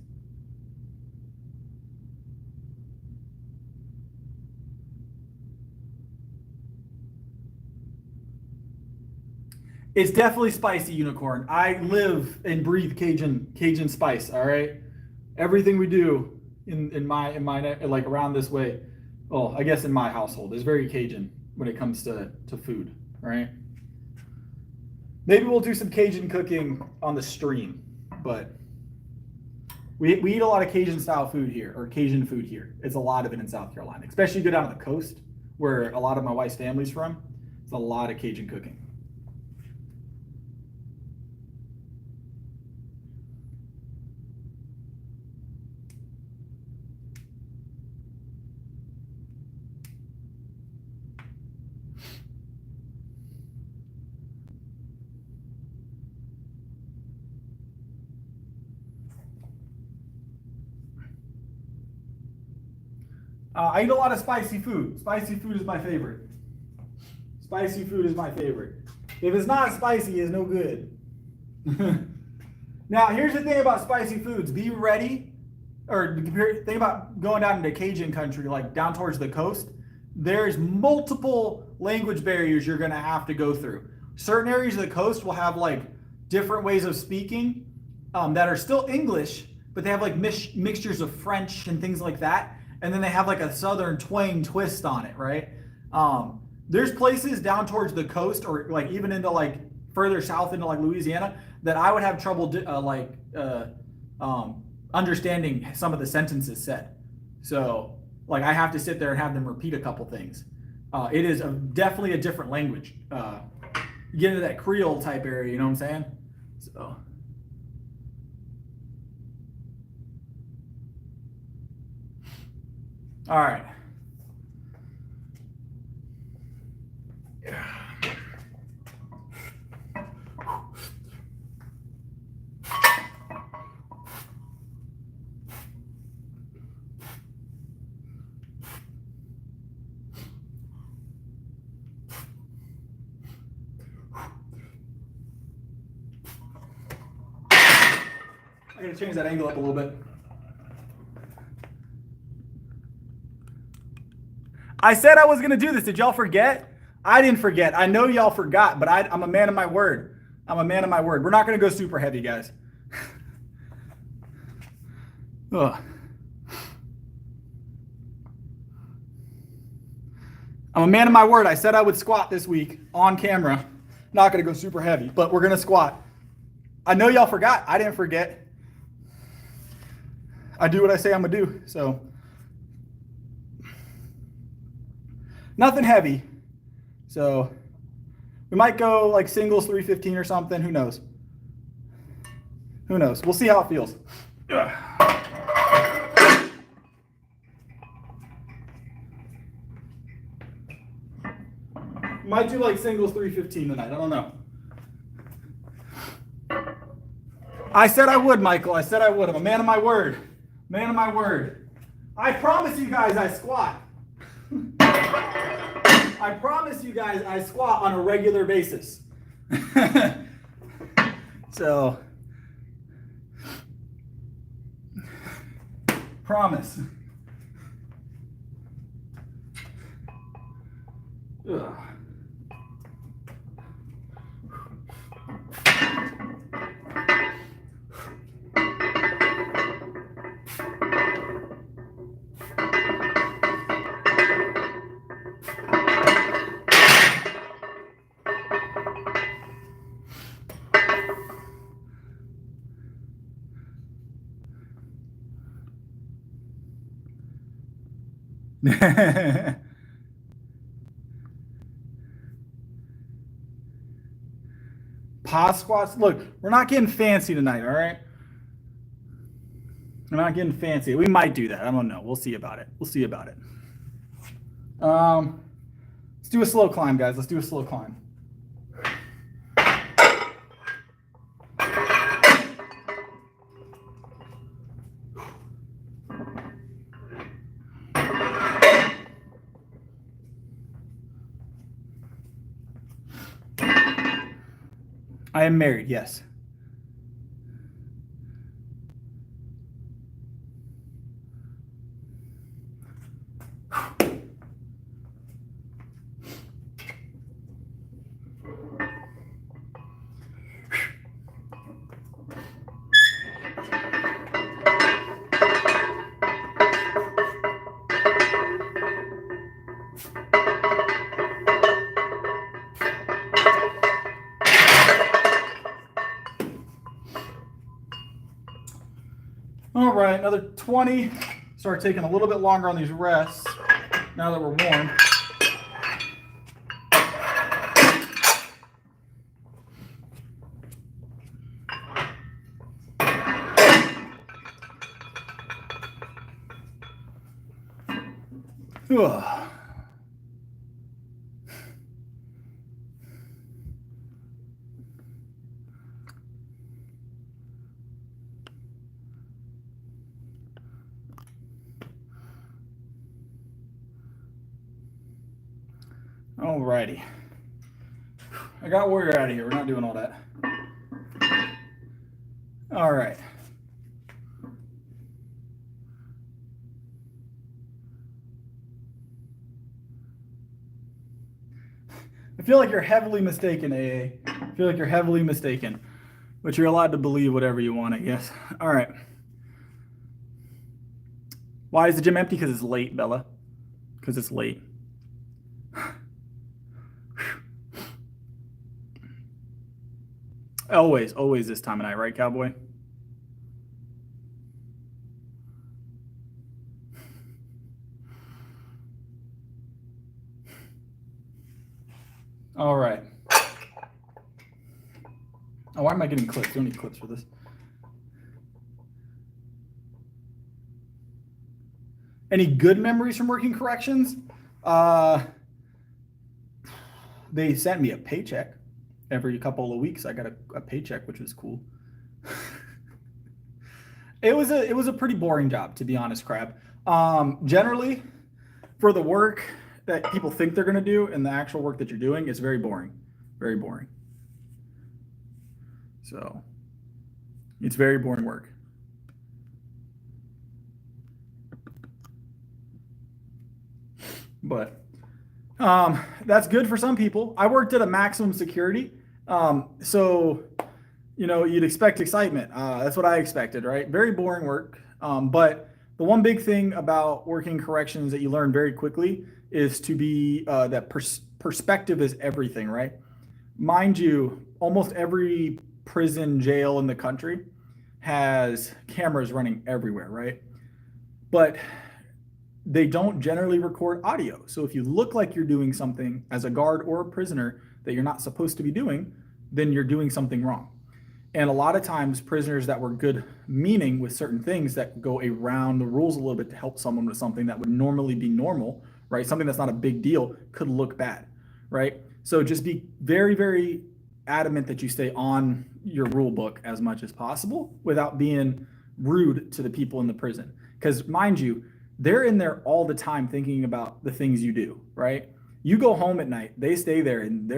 It's definitely spicy, Unicorn. I live and breathe Cajun spice, all right? Everything we do in my like around this way, well, I guess in my household is very Cajun when it comes to food, right? Maybe we'll do some Cajun cooking on the stream, but we eat a lot of Cajun style food here, or Cajun food here. It's a lot of it in South Carolina, especially go down on the coast where a lot of my wife's family's from. It's a lot of Cajun cooking. I eat a lot of spicy food. Spicy food is my favorite. Spicy food is my favorite. If it's not spicy, it's no good. Now, here's the thing about spicy foods. Be ready, or think about going down into Cajun country, like down towards the coast. There's multiple language barriers you're going to have to go through. Certain areas of the coast will have like different ways of speaking that are still English, but they have like mixtures of French and things like that. And then they have like a southern twang twist on it, right? There's places down towards the coast, or like even into like further south into like Louisiana, that I would have trouble understanding some of the sentences said. So like I have to sit there and have them repeat a couple things. It is definitely a different language. You get into that Creole type area, you know what I'm saying? So. All right. I gotta change that angle up a little bit. I said I was going to do this. Did y'all forget? I didn't forget. I know y'all forgot, but I'm a man of my word. I'm a man of my word. We're not going to go super heavy, guys. Ugh. I'm a man of my word. I said I would squat this week on camera. Not going to go super heavy, but we're going to squat. I know y'all forgot. I didn't forget. I do what I say I'm going to do, so... Nothing heavy. So we might go like singles 315 or something. Who knows? Who knows? We'll see how it feels. Might do like singles 315 tonight. I don't know. I said I would, Michael. I said I would. I'm a man of my word. Man of my word. I promise you guys I squat. I promise you guys I squat on a regular basis. So, promise. Ugh. Pause squats. Look, we're not getting fancy tonight, all right? We're not getting fancy. We might do that. I don't know. We'll see about it. We'll see about it. Let's do a slow climb, guys. Let's do a slow climb. I am married, yes. All right, another 20. Start taking a little bit longer on these rests now that we're warm. Ugh. Alrighty. I got Warrior out of here. We're not doing all that. All right. I feel like you're heavily mistaken, AA. I feel like you're heavily mistaken. But you're allowed to believe whatever you want, I guess. All right. Why is the gym empty? Because it's late, Bella. Because it's late. Always this time of night, right, Cowboy? All right. Oh, why am I getting clips? You don't need clips for this. Any good memories from working corrections? They sent me a paycheck. Every couple of weeks I got a paycheck, which was cool. It was a pretty boring job, to be honest, Crab. Generally, for the work that people think they're going to do and the actual work that you're doing, it's very boring. Very boring. So, it's very boring work. But that's good for some people. I worked at a maximum security. So, you know, you'd expect excitement. That's what I expected, right? Very boring work. But the one big thing about working corrections that you learn very quickly is to be that perspective is everything, right? Mind you, almost every prison jail in the country has cameras running everywhere, right? But they don't generally record audio. So if you look like you're doing something as a guard or a prisoner that you're not supposed to be doing, then you're doing something wrong. And a lot of times prisoners that were good meaning with certain things that go around the rules a little bit to help someone with something that would normally be normal, right? Something that's not a big deal could look bad, right? So just be very, very adamant that you stay on your rule book as much as possible without being rude to the people in the prison. Because mind you, they're in there all the time thinking about the things you do, right? You go home at night, they stay there, and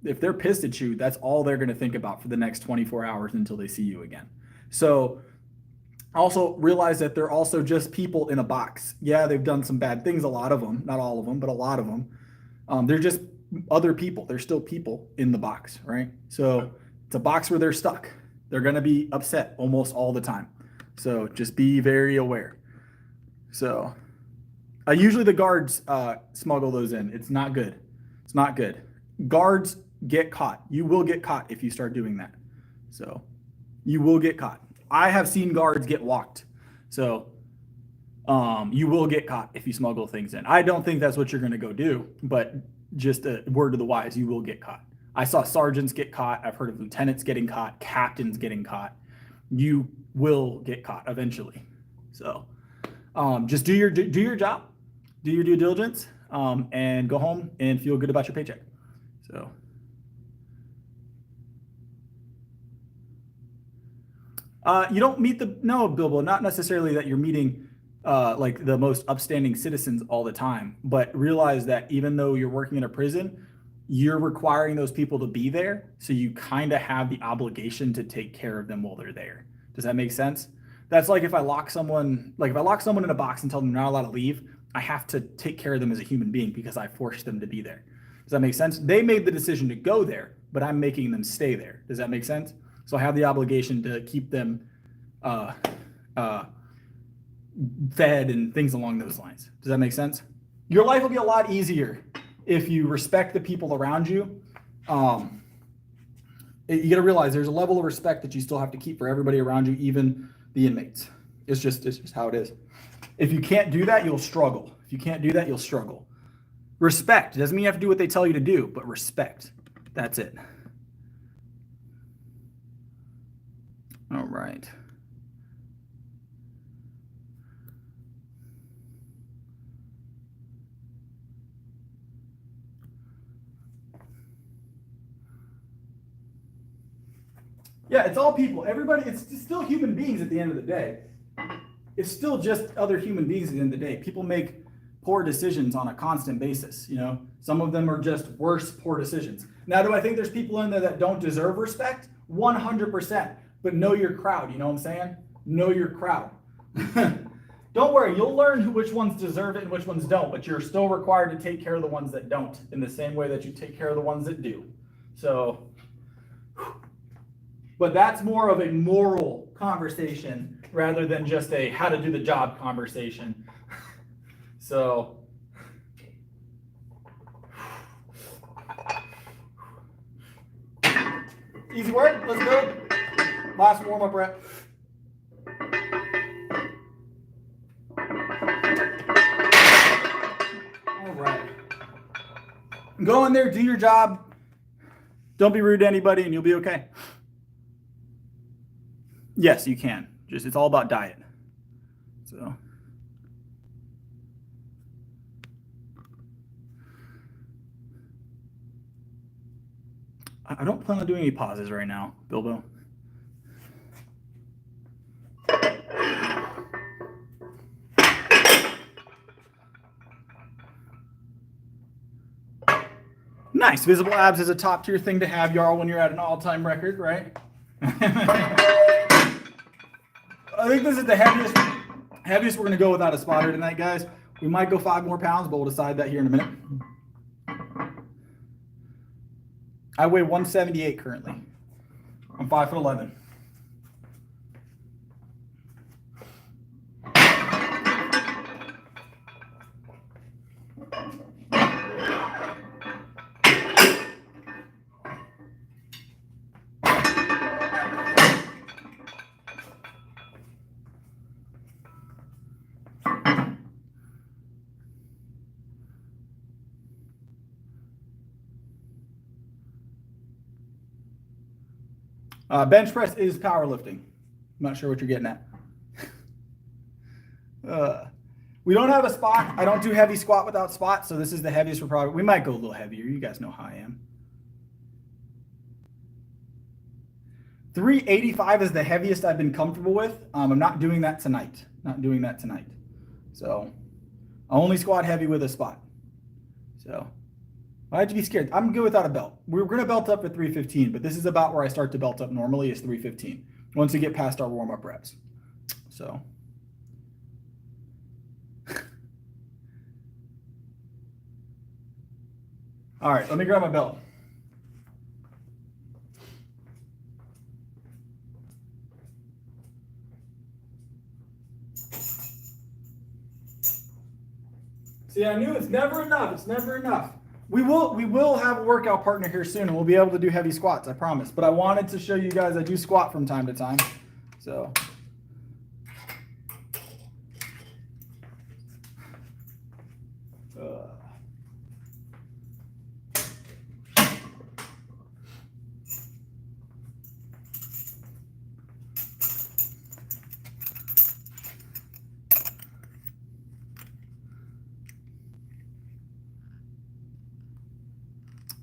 if they're pissed at you, that's all they're going to think about for the next 24 hours until they see you again. So also realize that they're also just people in a box. Yeah, they've done some bad things, a lot of them, not all of them, but a lot of them. They're just other people. They're still people in the box, right? So it's a box where they're stuck. They're going to be upset almost all the time. So just be very aware. So usually the guards smuggle those in. It's not good. It's not good. Guards get caught. You will get caught if you start doing that. So you will get caught. I have seen guards get walked. So you will get caught if you smuggle things in. I don't think that's what you're going to go do, but just a word to the wise, you will get caught. I saw sergeants get caught. I've heard of lieutenants getting caught, captains getting caught. You will get caught eventually. So just do your job, do your due diligence, and go home and feel good about your paycheck. So you don't meet Bilbo, not necessarily that you're meeting like the most upstanding citizens all the time, but realize that even though you're working in a prison, you're requiring those people to be there. So you kind of have the obligation to take care of them while they're there. Does that make sense? That's like if I lock someone in a box and tell them they're not allowed to leave, I have to take care of them as a human being because I forced them to be there. Does that make sense? They made the decision to go there, but I'm making them stay there. Does that make sense? So I have the obligation to keep them fed and things along those lines. Does that make sense? Your life will be a lot easier if you respect the people around you. You got to realize there's a level of respect that you still have to keep for everybody around you, even the inmates. It's just how it is. If you can't do that, you'll struggle. If you can't do that, you'll struggle. Respect. It doesn't mean you have to do what they tell you to do, but respect. That's it. All right. Yeah, it's all people. Everybody, it's still human beings at the end of the day. It's still just other human beings at the end of the day. People make poor decisions on a constant basis, you know? Some of them are just worse poor decisions. Now, do I think there's people in there that don't deserve respect? 100%. But know your crowd, you know what I'm saying? Know your crowd. Don't worry, you'll learn which ones deserve it and which ones don't, but you're still required to take care of the ones that don't in the same way that you take care of the ones that do. So, but that's more of a moral conversation rather than just a how to do the job conversation. So, easy work, let's go. Last warm-up rep. All right. Go in there, do your job. Don't be rude to anybody and you'll be okay. Yes, you can. Just it's all about diet. So I don't plan on doing any pauses right now, Bilbo. Nice. Visible abs is a top tier thing to have, y'all, when you're at an all-time record, right? I think this is the heaviest we're going to go without a spotter tonight, guys. We might go 5 more pounds, but we'll decide that here in a minute. I weigh 178 currently. I'm 5'11". Bench press is powerlifting. I'm not sure what you're getting at. We don't have a spot. I don't do heavy squat without spot, so this is the heaviest we're probably. We might go a little heavier. You guys know how I am. 385 is the heaviest I've been comfortable with. I'm not doing that tonight. So I only squat heavy with a spot. So why'd you be scared? I'm good without a belt. We're going to belt up at 315, but this is about where I start to belt up normally is 315 once we get past our warm-up reps. So all right, let me grab my belt. See, I knew it's never enough. It's never enough. We will have a workout partner here soon, and we'll be able to do heavy squats, I promise. But I wanted to show you guys I do squat from time to time. So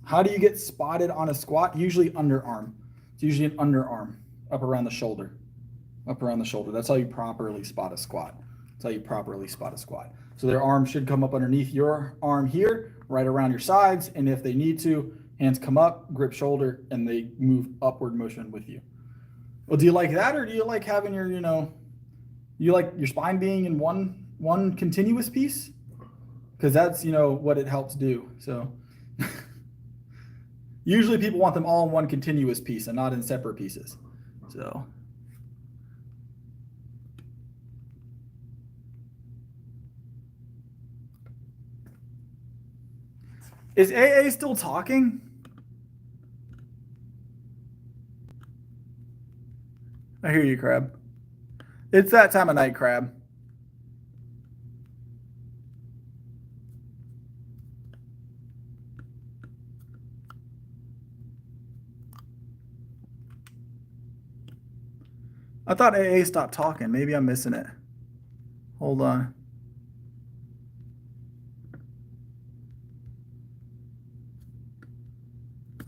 how do you get spotted on a squat? Usually underarm. It's usually an underarm, up around the shoulder. That's how you properly spot a squat. So their arm should come up underneath your arm here, right around your sides. And if they need to, hands come up, grip shoulder, and they move upward motion with you. Well, do you like that, or do you like having your, you like your spine being in one continuous piece? Because that's, what it helps do. So usually people want them all in one continuous piece and not in separate pieces. So is AA still talking? I hear you, Crab. It's that time of night, Crab. I thought AA stopped talking. Maybe I'm missing it. Hold on.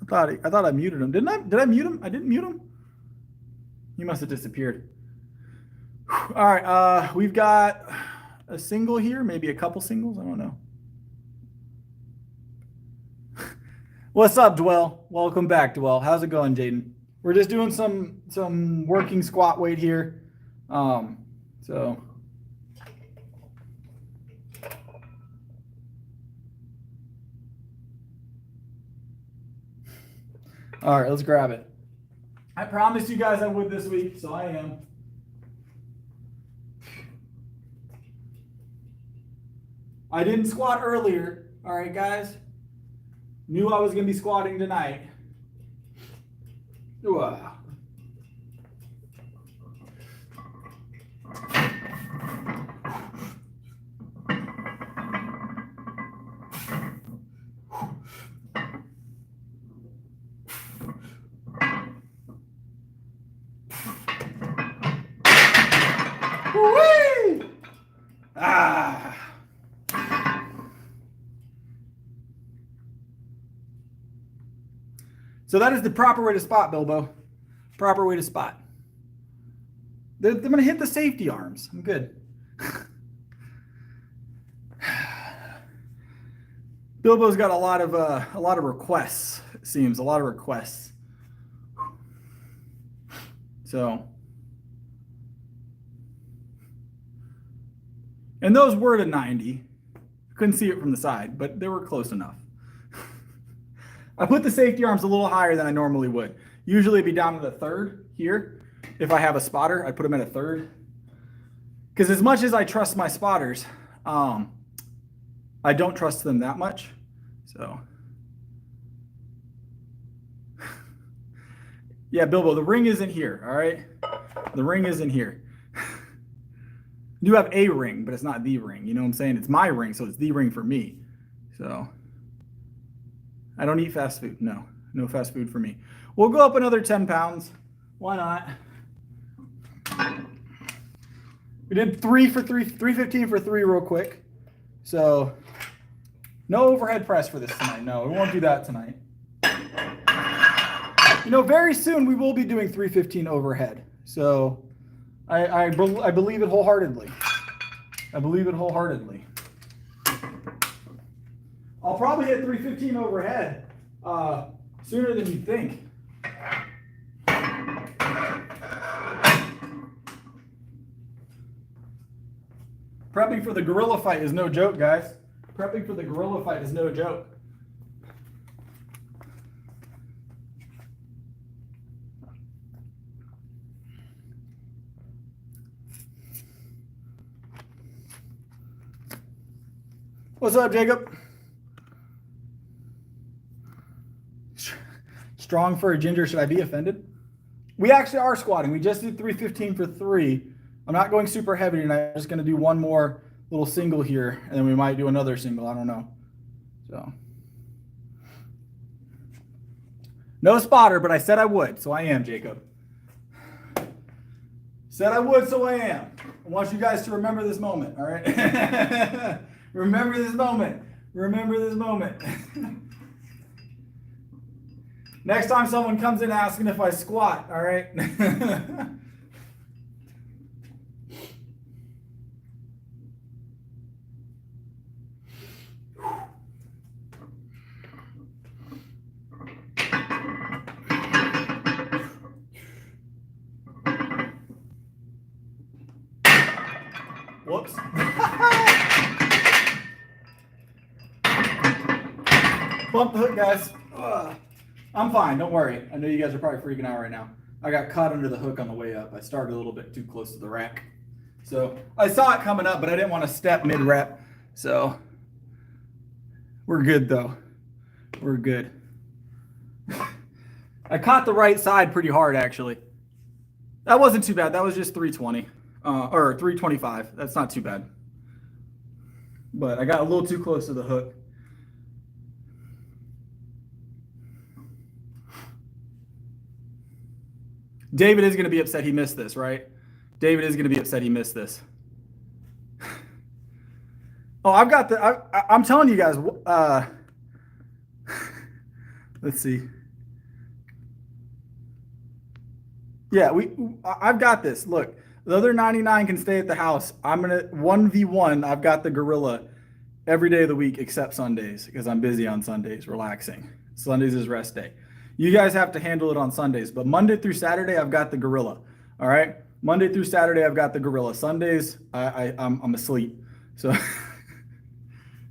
I thought I muted him. Didn't I? Did I mute him? I didn't mute him. He must have disappeared. All right. We've got a single here, maybe a couple singles. I don't know. What's up, Dwell? Welcome back, Dwell. How's it going, Jaden? We're just doing some working squat weight here. So. All right, let's grab it. I promised you guys I would this week, so I am. I didn't squat earlier. All right, guys. Knew I was going to be squatting tonight. Ooh. Woo-wee! Ah. So that is the proper way to spot, Bilbo. Proper way to spot. They're going to hit the safety arms. I'm good. Bilbo's got a lot of requests. It seems a lot of requests. So, and those were to 90. Couldn't see it from the side, but they were close enough. I put the safety arms a little higher than I normally would. Usually it'd be down to the third here. If I have a spotter, I put them at a third. Because as much as I trust my spotters, I don't trust them that much. So, yeah, Bilbo, the ring isn't here, all right? The ring isn't here. You have a ring, but it's not the ring. You know what I'm saying? It's my ring, so it's the ring for me. So, I don't eat fast food. No fast food for me. We'll go up another 10 pounds. Why not? We did 315 for 3 real quick. So, no overhead press for this tonight. No, we won't do that tonight. You know, very soon we will be doing 315 overhead. So, I believe it wholeheartedly. I believe it wholeheartedly. I'll probably hit 315 overhead sooner than you think. Prepping for the gorilla fight is no joke, guys. Prepping for the gorilla fight is no joke. What's up, Jacob? Strong for a ginger. Should I be offended? We actually are squatting. We just did 315 for 3. I'm not going super heavy tonight. I'm just going to do one more little single here, and then we might do another single. I don't know. So, no spotter, but I said I would, so I am, Jacob. Said I would, so I am. I want you guys to remember this moment, all right? Remember this moment. Remember this moment. Next time someone comes in asking if I squat, all right? Whoops. Bump the hook, guys. Ugh. I'm fine, don't worry. I know you guys are probably freaking out right now. I got caught under the hook on the way up. I started a little bit too close to the rack. So I saw it coming up, but I didn't want to step mid-rep. So we're good though. We're good. I caught the right side pretty hard actually. That wasn't too bad. That was just 320. or 325. That's not too bad. But I got a little too close to the hook. David is going to be upset he missed this, right? David is going to be upset he missed this. Oh, I've got the. I'm telling you guys. Let's see. Yeah, I've got this. Look, the other 99 can stay at the house. I'm gonna 1v1. I've got the gorilla every day of the week except Sundays because I'm busy on Sundays, relaxing. Sundays is rest day. You guys have to handle it on Sundays, but Monday through Saturday, I've got the gorilla. All right, Monday through Saturday, I've got the gorilla. Sundays, I'm asleep. So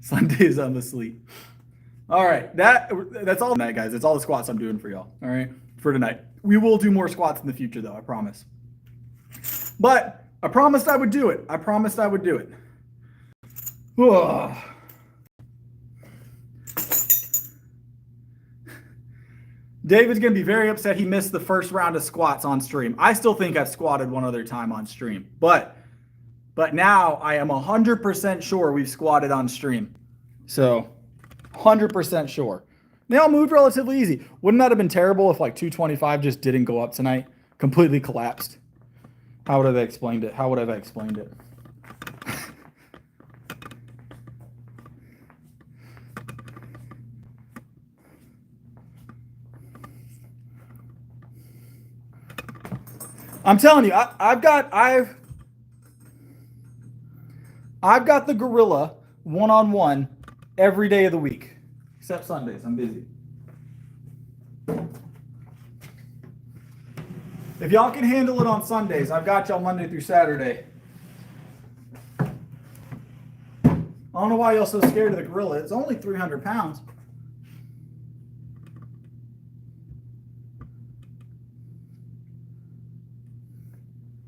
Sundays, I'm asleep. All right, that's all tonight, guys. That's all the squats I'm doing for y'all. All right, for tonight. We will do more squats in the future, though. I promise. But I promised I would do it. I promised I would do it. Ugh. David's going to be very upset he missed the first round of squats on stream. I still think I've squatted one other time on stream. But now I am 100% sure we've squatted on stream. So 100% sure. They all moved relatively easy. Wouldn't that have been terrible if like 225 just didn't go up tonight? Completely collapsed. How would I have explained it? How would I have explained it? I'm telling you, I've got the gorilla one-on-one every day of the week. Except Sundays, I'm busy. If y'all can handle it on Sundays, I've got y'all Monday through Saturday. I don't know why y'all so scared of the gorilla. It's only 300 pounds.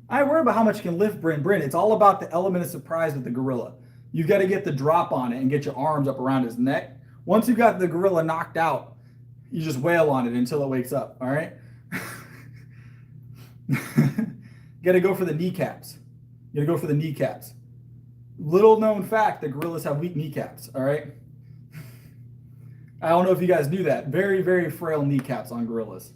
I worry about how much you can lift, Bryn. It's all about the element of surprise with the gorilla. You've got to get the drop on it and get your arms up around his neck. Once you got the gorilla knocked out, you just wail on it until it wakes up, all right? You got to go for the kneecaps. You got to go for the kneecaps. Little known fact, the gorillas have weak kneecaps, all right? I don't know if you guys knew that. Very, very frail kneecaps on gorillas.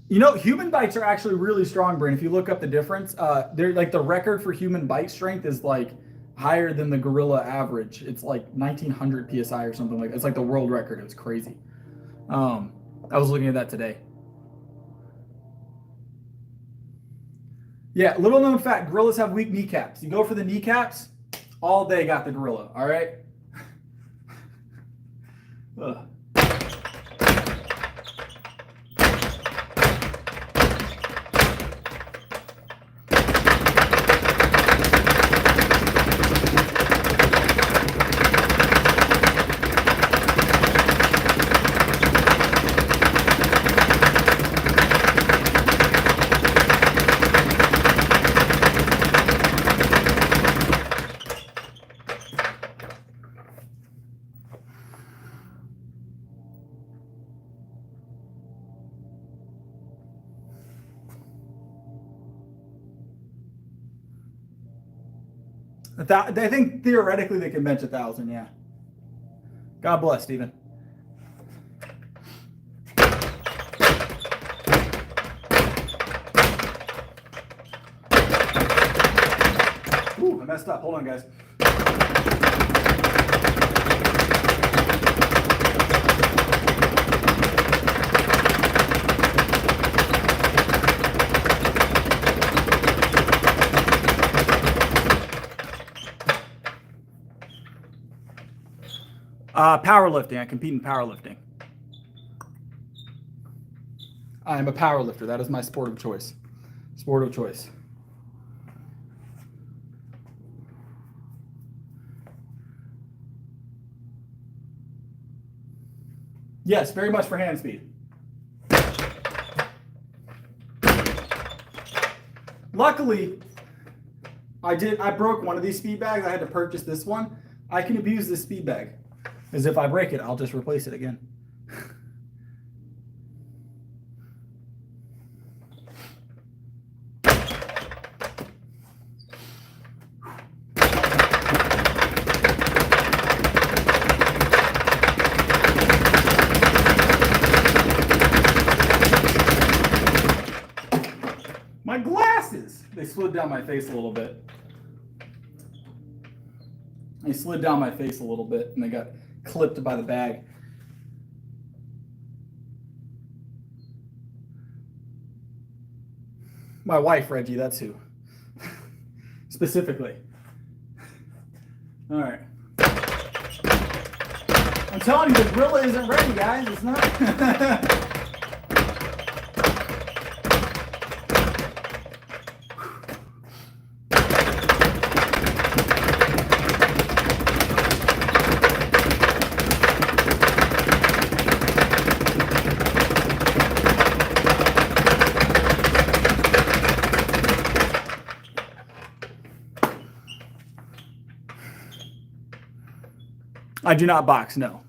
You know, human bites are actually really strong, Bryn. If you look up the difference, they're like the record for human bite strength is like higher than the gorilla average. It's like 1900 PSI or something like that. It's like the world record. It was crazy. I was looking at that today. Yeah, little known fact, gorillas have weak kneecaps. You go for the kneecaps, all day got the gorilla, all right? Ugh. I think theoretically they can bench 1,000, yeah. God bless, Stephen. Ooh, I messed up. Hold on, guys. Powerlifting. I compete in powerlifting. I am a powerlifter. That is my sport of choice. Sport of choice. Yes, very much for hand speed. Luckily, I broke one of these speed bags. I had to purchase this one. I can abuse this speed bag. Because if I break it, I'll just replace it again. My glasses! They slid down my face a little bit. They slid down my face a little bit and they got clipped by the bag. My wife, Reggie, that's who. Specifically. All right. I'm telling you, the gorilla isn't ready, guys. It's not. I do not box, no.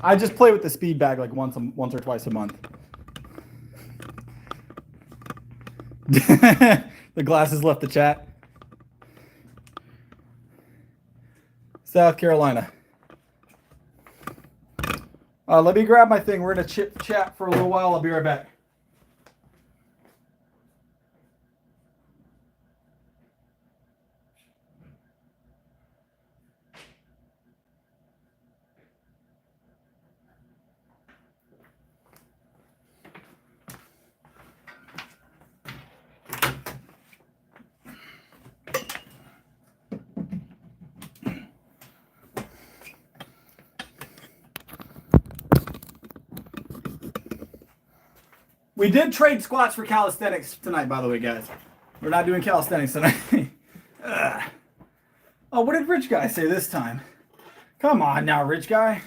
I just play with the speed bag like once or twice a month. The glasses left the chat. South Carolina. Let me grab my thing. We're going to chat for a little while. I'll be right back. We did trade squats for calisthenics tonight, by the way, guys. We're not doing calisthenics tonight. Oh, what did Rich Guy say this time? Come on now, Rich Guy.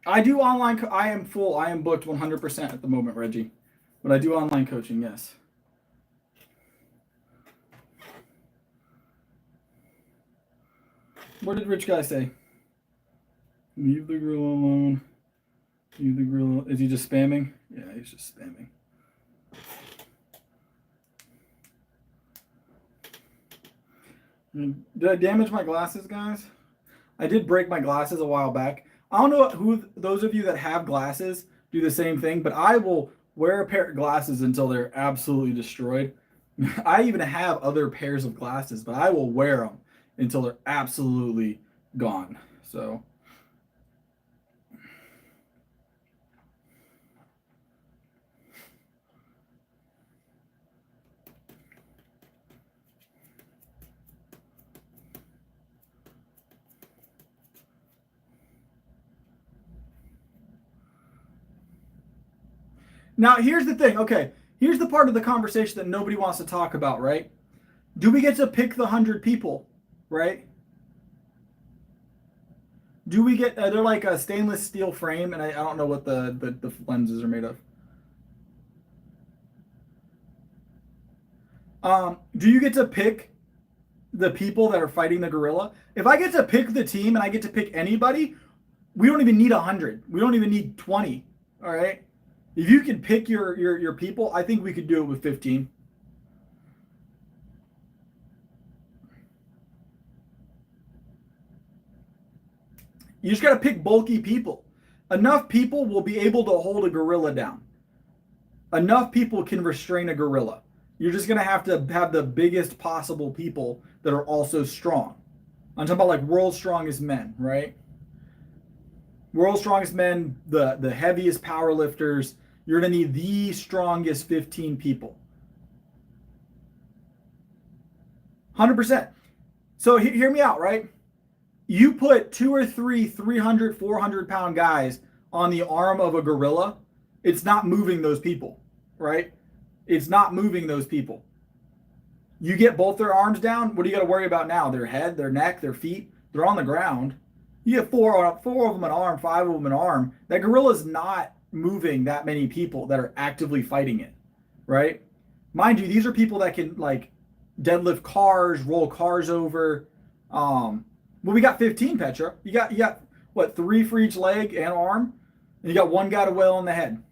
I do online. I am full. I am booked 100% at the moment, Reggie. But I do online coaching, yes. What did Rich Guy say? Leave the gorilla alone. Leave the gorilla. Is he just spamming? Yeah, he's just spamming. Did I damage my glasses, guys? I did break my glasses a while back. I don't know who those of you that have glasses do the same thing, but I will wear a pair of glasses until they're absolutely destroyed. I even have other pairs of glasses, but I will wear them until they're absolutely gone. So now here's the thing. Okay, here's the part of the conversation that nobody wants to talk about, right? Do we get to pick the 100 people? Right? Do we get? They're like a stainless steel frame, and I don't know what the lenses are made of. Do you get to pick the people that are fighting the gorilla? If I get to pick the team and I get to pick anybody, we don't even need 100. We don't even need 20. All right. If you can pick your people, I think we could do it with 15. You just got to pick bulky people. Enough people will be able to hold a gorilla down. Enough people can restrain a gorilla. You're just going to have the biggest possible people that are also strong. I'm talking about like world's strongest men, right? World's strongest men, the heaviest power lifters. You're going to need the strongest 15 people. 100%. So hear me out, right? You put 2 or 3 300, 400 pound guys on the arm of a gorilla, it's not moving those people, right? It's not moving those people. You get both their arms down, what do you got to worry about now? Their head, their neck, their feet, they're on the ground. You get four of them an arm, 5 of them an arm. That gorilla's not moving that many people that are actively fighting it, right? Mind you, these are people that can like deadlift cars, roll cars over. Well, we got 15, Petra. You got what, 3 for each leg and arm? And you got 1 guy to wail on the head.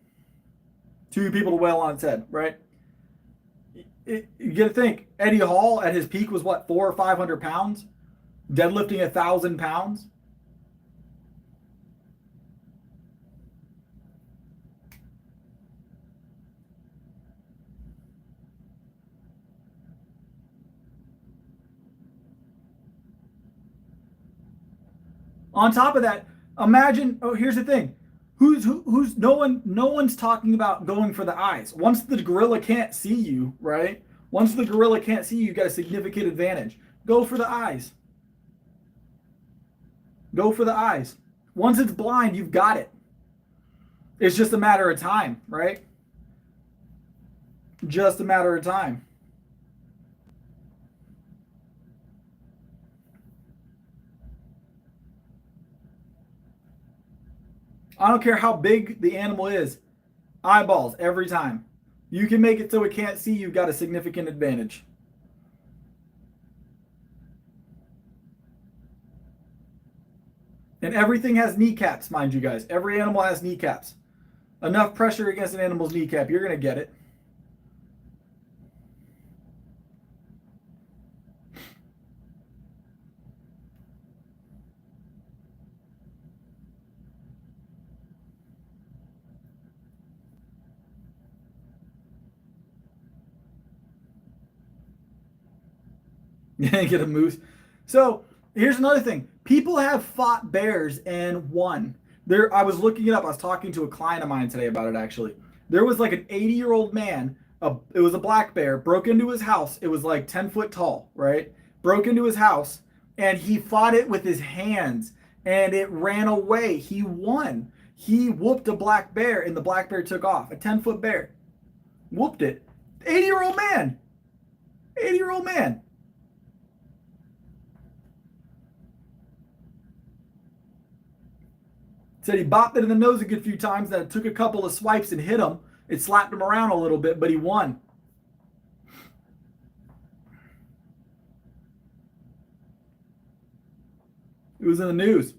2 people to wail on its head, right? You got to think, Eddie Hall at his peak was what, 400 or 500 pounds? Deadlifting 1,000 pounds. On top of that, imagine, oh, here's the thing. Who's no one's talking about going for the eyes. Once the gorilla can't see you, right? Once the gorilla can't see you, you got a significant advantage. Go for the eyes. Go for the eyes. Once it's blind, you've got it. It's just a matter of time, right? Just a matter of time. I don't care how big the animal is. Eyeballs every time. You can make it so it can't see, you've got a significant advantage. And everything has kneecaps, mind you guys. Every animal has kneecaps. Enough pressure against an animal's kneecap, you're going to get it. Get a moose. So here's another thing. People have fought bears and won. There, I was looking it up. I was talking to a client of mine today about it actually. There was like an 80-year-old man. It was a black bear, broke into his house. It was like 10 foot tall, right? Broke into his house and he fought it with his hands and it ran away. He won. He whooped a black bear and the black bear took off. A 10-foot bear. Whooped it. 80-year-old man. 80-year-old man. Said he bopped it in the nose a good few times, then it took a couple of swipes and hit him. It slapped him around a little bit, but he won. It was in the news.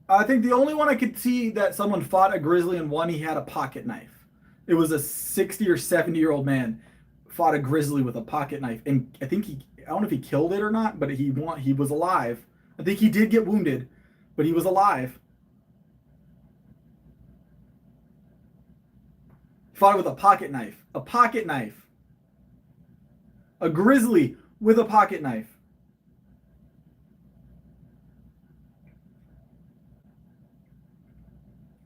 I think the only one I could see that someone fought a grizzly and won, he had a pocket knife. It was a 60 or 70-year-old man fought a grizzly with a pocket knife. And I think I don't know if he killed it or not, but he was alive. I think he did get wounded, but he was alive. Fought it with a pocket knife. A pocket knife. A grizzly with a pocket knife.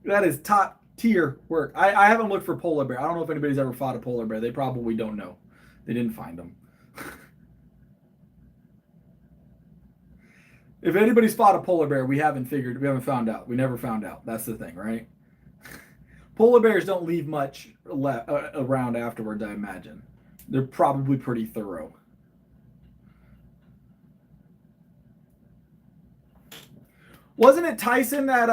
That is top tier work. I haven't looked for polar bear. I don't know if anybody's ever fought a polar bear. They probably don't know. They didn't find them. If anybody's fought a polar bear, we haven't found out. We never found out. That's the thing, right? Polar bears don't leave much around afterwards, I imagine. They're probably pretty thorough. Wasn't it Tyson that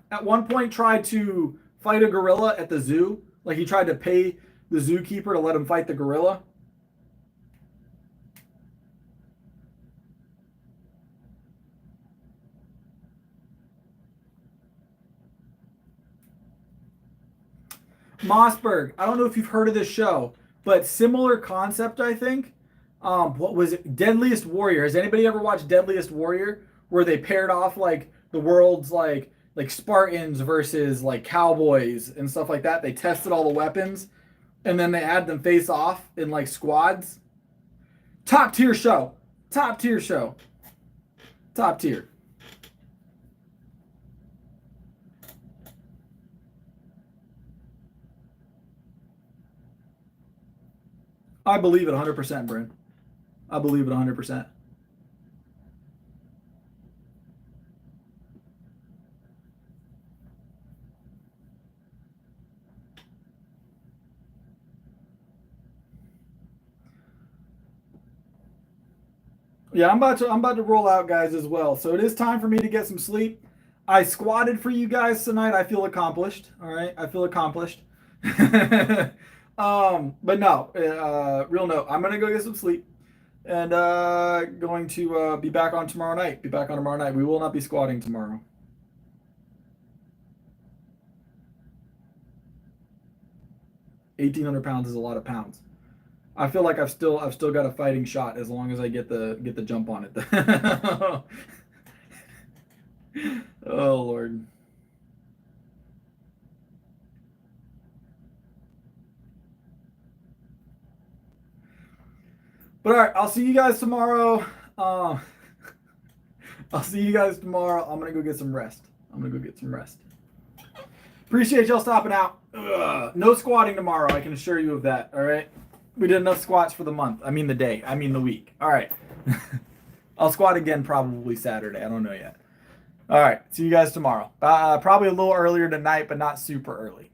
at one point tried to fight a gorilla at the zoo? Like he tried to pay the zookeeper to let him fight the gorilla? Mossberg, I don't know if you've heard of this show, but similar concept, I think. What was it? Deadliest Warrior. Has anybody ever watched Deadliest Warrior? Where they paired off like the world's like Spartans versus like cowboys and stuff like that. They tested all the weapons and then they had them face off in like squads. Top tier show. Top tier show. Top tier. I believe it 100%, Bryn. I believe it 100%. Yeah, I'm about to roll out, guys, as well. So it is time for me to get some sleep. I squatted for you guys tonight. I feel accomplished. All right, I feel accomplished. But no, real note. I'm gonna go get some sleep, and going to be back on tomorrow night. Be back on tomorrow night. We will not be squatting tomorrow. £1,800 is a lot of pounds. I feel like I've still got a fighting shot as long as I get the jump on it. Oh Lord. But all right, I'll see you guys tomorrow. I'll see you guys tomorrow. I'm gonna go get some rest. Appreciate y'all stopping out. No squatting tomorrow, I can assure you of that. All right. We did enough squats for the month. I mean the day. I mean the week. All right. I'll squat again probably Saturday. I don't know yet. All right. See you guys tomorrow. Probably a little earlier tonight, but not super early.